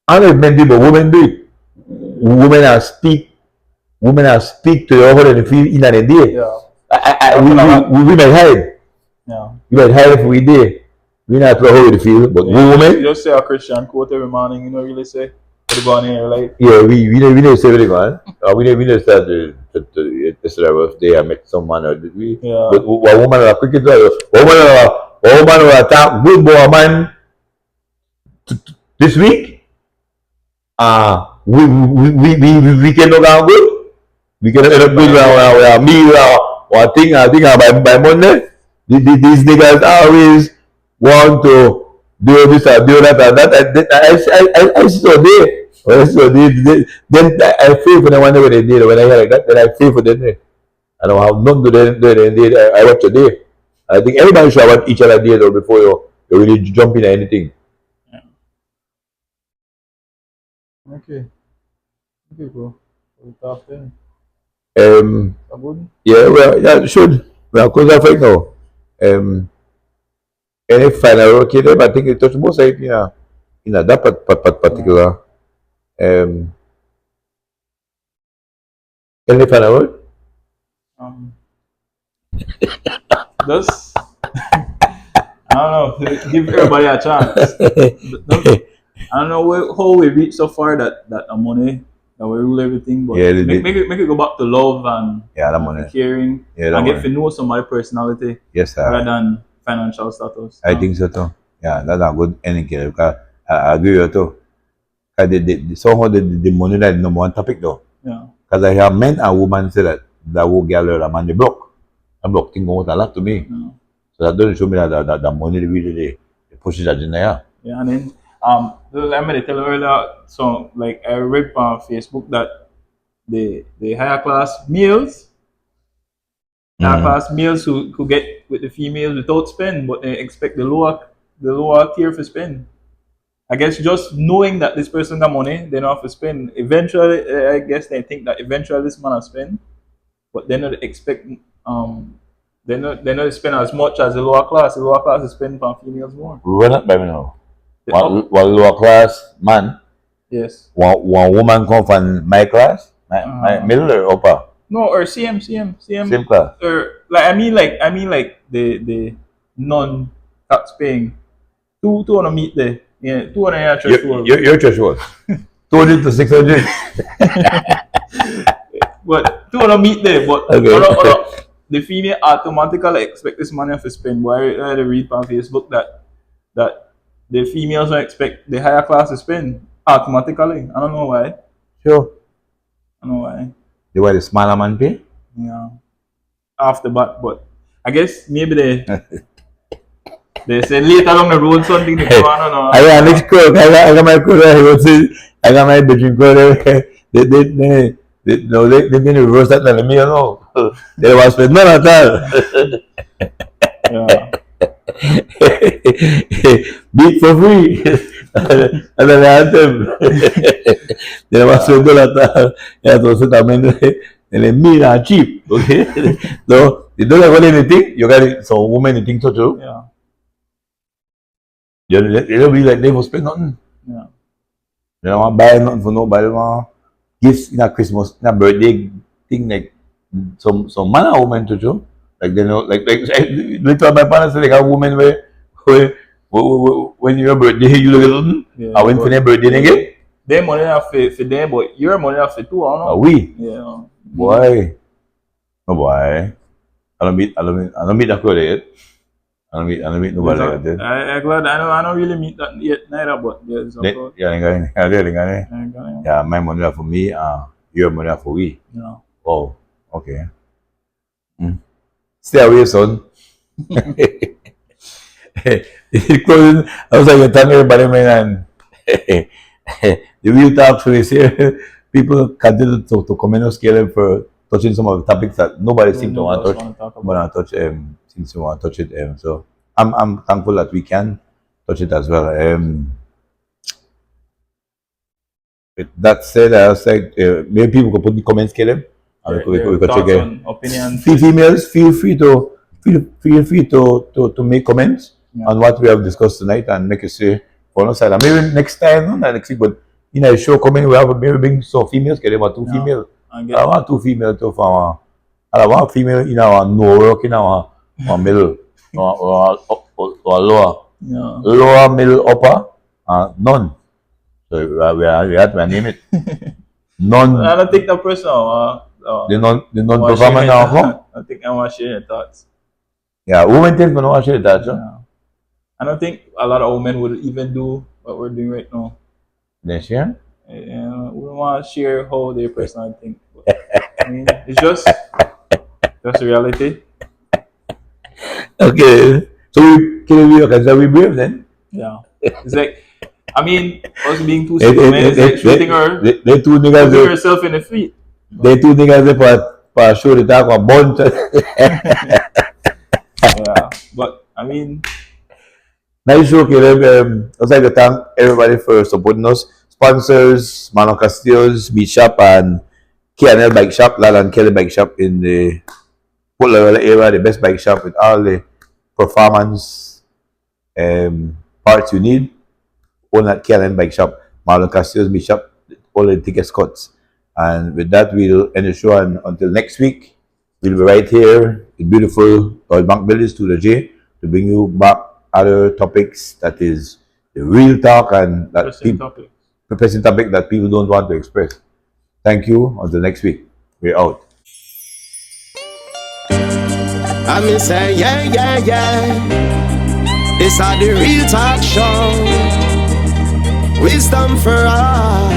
S2: I don't know if men do, but women do it. Women are speak. Women are speak to your husband and feel in and day.
S3: Yeah.
S2: We might hide.
S3: Yeah.
S2: We might hide if we did. We not know how we feel, but
S3: You
S2: women.
S3: just say a Christian quote every morning, you know, really say, what you going in your life?
S2: Yeah, we don't say anything, man. We don't start the birthday. I met someone or did we?
S3: Yeah.
S2: But one woman are quick to woman will attack good boy man this week. We can look out good. We can end up good with our meal or thing. I think by Monday, these niggas always want to do this or do that and that. I saw there. Well, so then I feel for the one when they did. When I hear like that, then I feel for them. I don't have none to them. I watch a day. I think everybody should watch each other day though before you really jump in anything.
S3: Yeah. Okay. Okay, bro. We'll talk then. Good?
S2: Yeah, well, yeah, it should. Well, cause I think now. Any final okay there, but I think it touch most like that particular. Any final word?
S3: Um, Just, I don't know, give everybody a chance. I don't know how we reach so far that the money that we rule everything, but
S2: Yeah,
S3: make it go back to love and,
S2: Yeah, that
S3: and
S2: money.
S3: to caring
S2: Yeah, that
S3: and get
S2: money.
S3: to know somebody's personality
S2: Yes, sir.
S3: rather than financial status.
S2: I think so too. Yeah, that's a good ending here because I agree with you too. Because somehow the money that is number one topic though.
S3: Yeah.
S2: Because I hear men and women say that whole girl or a man they broke. A broke thing goes a lot to me.
S3: Yeah.
S2: So that doesn't show me that the money really they pushes that in there.
S3: Yeah, and then I made a tell earlier. So like I read on Facebook that the higher class males, who get with the females without spend, but they expect the lower tier for spend. I guess just knowing that this person got money, they don't have to spend. Eventually, I guess they think that eventually this man will spend, but they not expect they not spend as much as the lower class. The lower class is spending on females more.
S2: We run up by me now.
S3: The
S2: One lower class man,
S3: Yes.
S2: one woman come from my class, my middle or upper,
S3: No, or CM.
S2: same class.
S3: Or like the non tax paying. Two wanna meet there. Yeah, two wanna hear threshold.
S2: Your threshold. 200 to 600.
S3: But two wanna meet there, but
S2: Okay.
S3: the female automatically expect this money to spend. Why I read on Facebook that the females don't expect the higher class to spend automatically. I don't know why.
S2: Sure.
S3: I don't know why.
S2: The way the smaller man pay?
S3: Yeah. Off the bat, but I guess maybe they say later along the road something to go on.
S2: I got next cook. I got my cook. I got my bedroom cook. They didn't reverse that than me, you know. They was spend none at all.
S3: Yeah.
S2: Beat for free. And then I had them. They was spend none at all. Yeah, so también and then me are cheap. Okay. So you don't have anything, you got it. So women you think so too.
S3: Yeah.
S2: You don't be like they will spend nothing.
S3: Yeah.
S2: They don't want to buy nothing for nobody. They want gifts in a Christmas, in a birthday thing like some man or woman to do. Like they know, like little my parents say like a woman where when your birthday you look at something.
S3: Yeah,
S2: I went for their birthday again.
S3: Their money have for them, but your money have for too. I don't know.
S2: Are we?
S3: Yeah.
S2: Boy, no boy. I don't meet that girl yet. I don't meet nobody like that.
S3: I glad I don't really meet that yet neither, but yeah, it's okay.
S2: Yeah, my money are for me. Your money are for we.
S3: Yeah.
S2: Oh, okay. Stay away, son. Closing. I was like, you're telling everybody, man, and the real talk for this here. People continue to comment on scale for touching some of the topics that nobody seems to want to touch. But I touch seems to want to touch it. So I'm thankful that we can touch it as well. With that said, I was like, maybe people could put in comments, Caleb, And
S3: their
S2: we could
S3: thoughts
S2: check
S3: and opinions.
S2: females, feel free to make comments on what we have discussed tonight and make you say for no side. And maybe next time, no, not next week, but in a show coming, we have maybe bring some females, get about two female. I want two female to from I want female in our no work in our middle or lower. Lower, middle, upper, none. So we have to name it. None.
S3: I don't think the person.
S2: The non-performer now.
S3: I think I want to share your thoughts.
S2: Yeah, women think we don't want to share that.
S3: Yeah. I don't think a lot of women would even do what we're doing right now.
S2: They share?
S3: Yeah, we don't want to share how they personally think. But, I mean, it's just reality.
S2: Okay. So we can we brave then?
S3: Yeah. It's like, I mean, us being too simple, man, it's like shooting
S2: they two niggas
S3: herself in the feet.
S2: They two niggas for show the talk about bunch.
S3: Yeah, but I mean,
S2: nice show, Caleb. I'd like to thank everybody for supporting us. Sponsors, Mano Castillo's Meat Shop and K&L Bike Shop, Lal and Kelly Bike Shop in the Port Level area, the best bike shop with all the performance parts you need. All at K&L Bike Shop, Marlon Castillo's Meat Shop, all the tickets cuts. And with that, we'll end the show. And until next week, we'll be right here in beautiful Oil Bank Belize to the J to bring you back other topics that is the real talk and that pressing topic that people don't want to express. Thank you. Until next week, we're out.
S1: I mean say yeah. It's a the real talk show. Wisdom for all.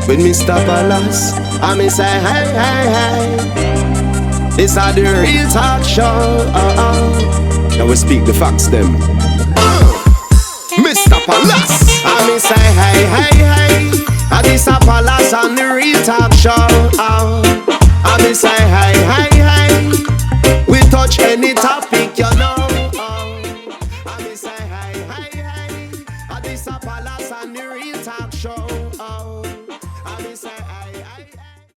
S1: With Mr. Palace, I mean say hey. It's a the real talk show. Now we speak the facts them. Mr. Palace, I mean say hey. This a Palace on the real talk show. I mean say hey. We touch any topic, you know. I mean say hey. This a Palace on the real talk show.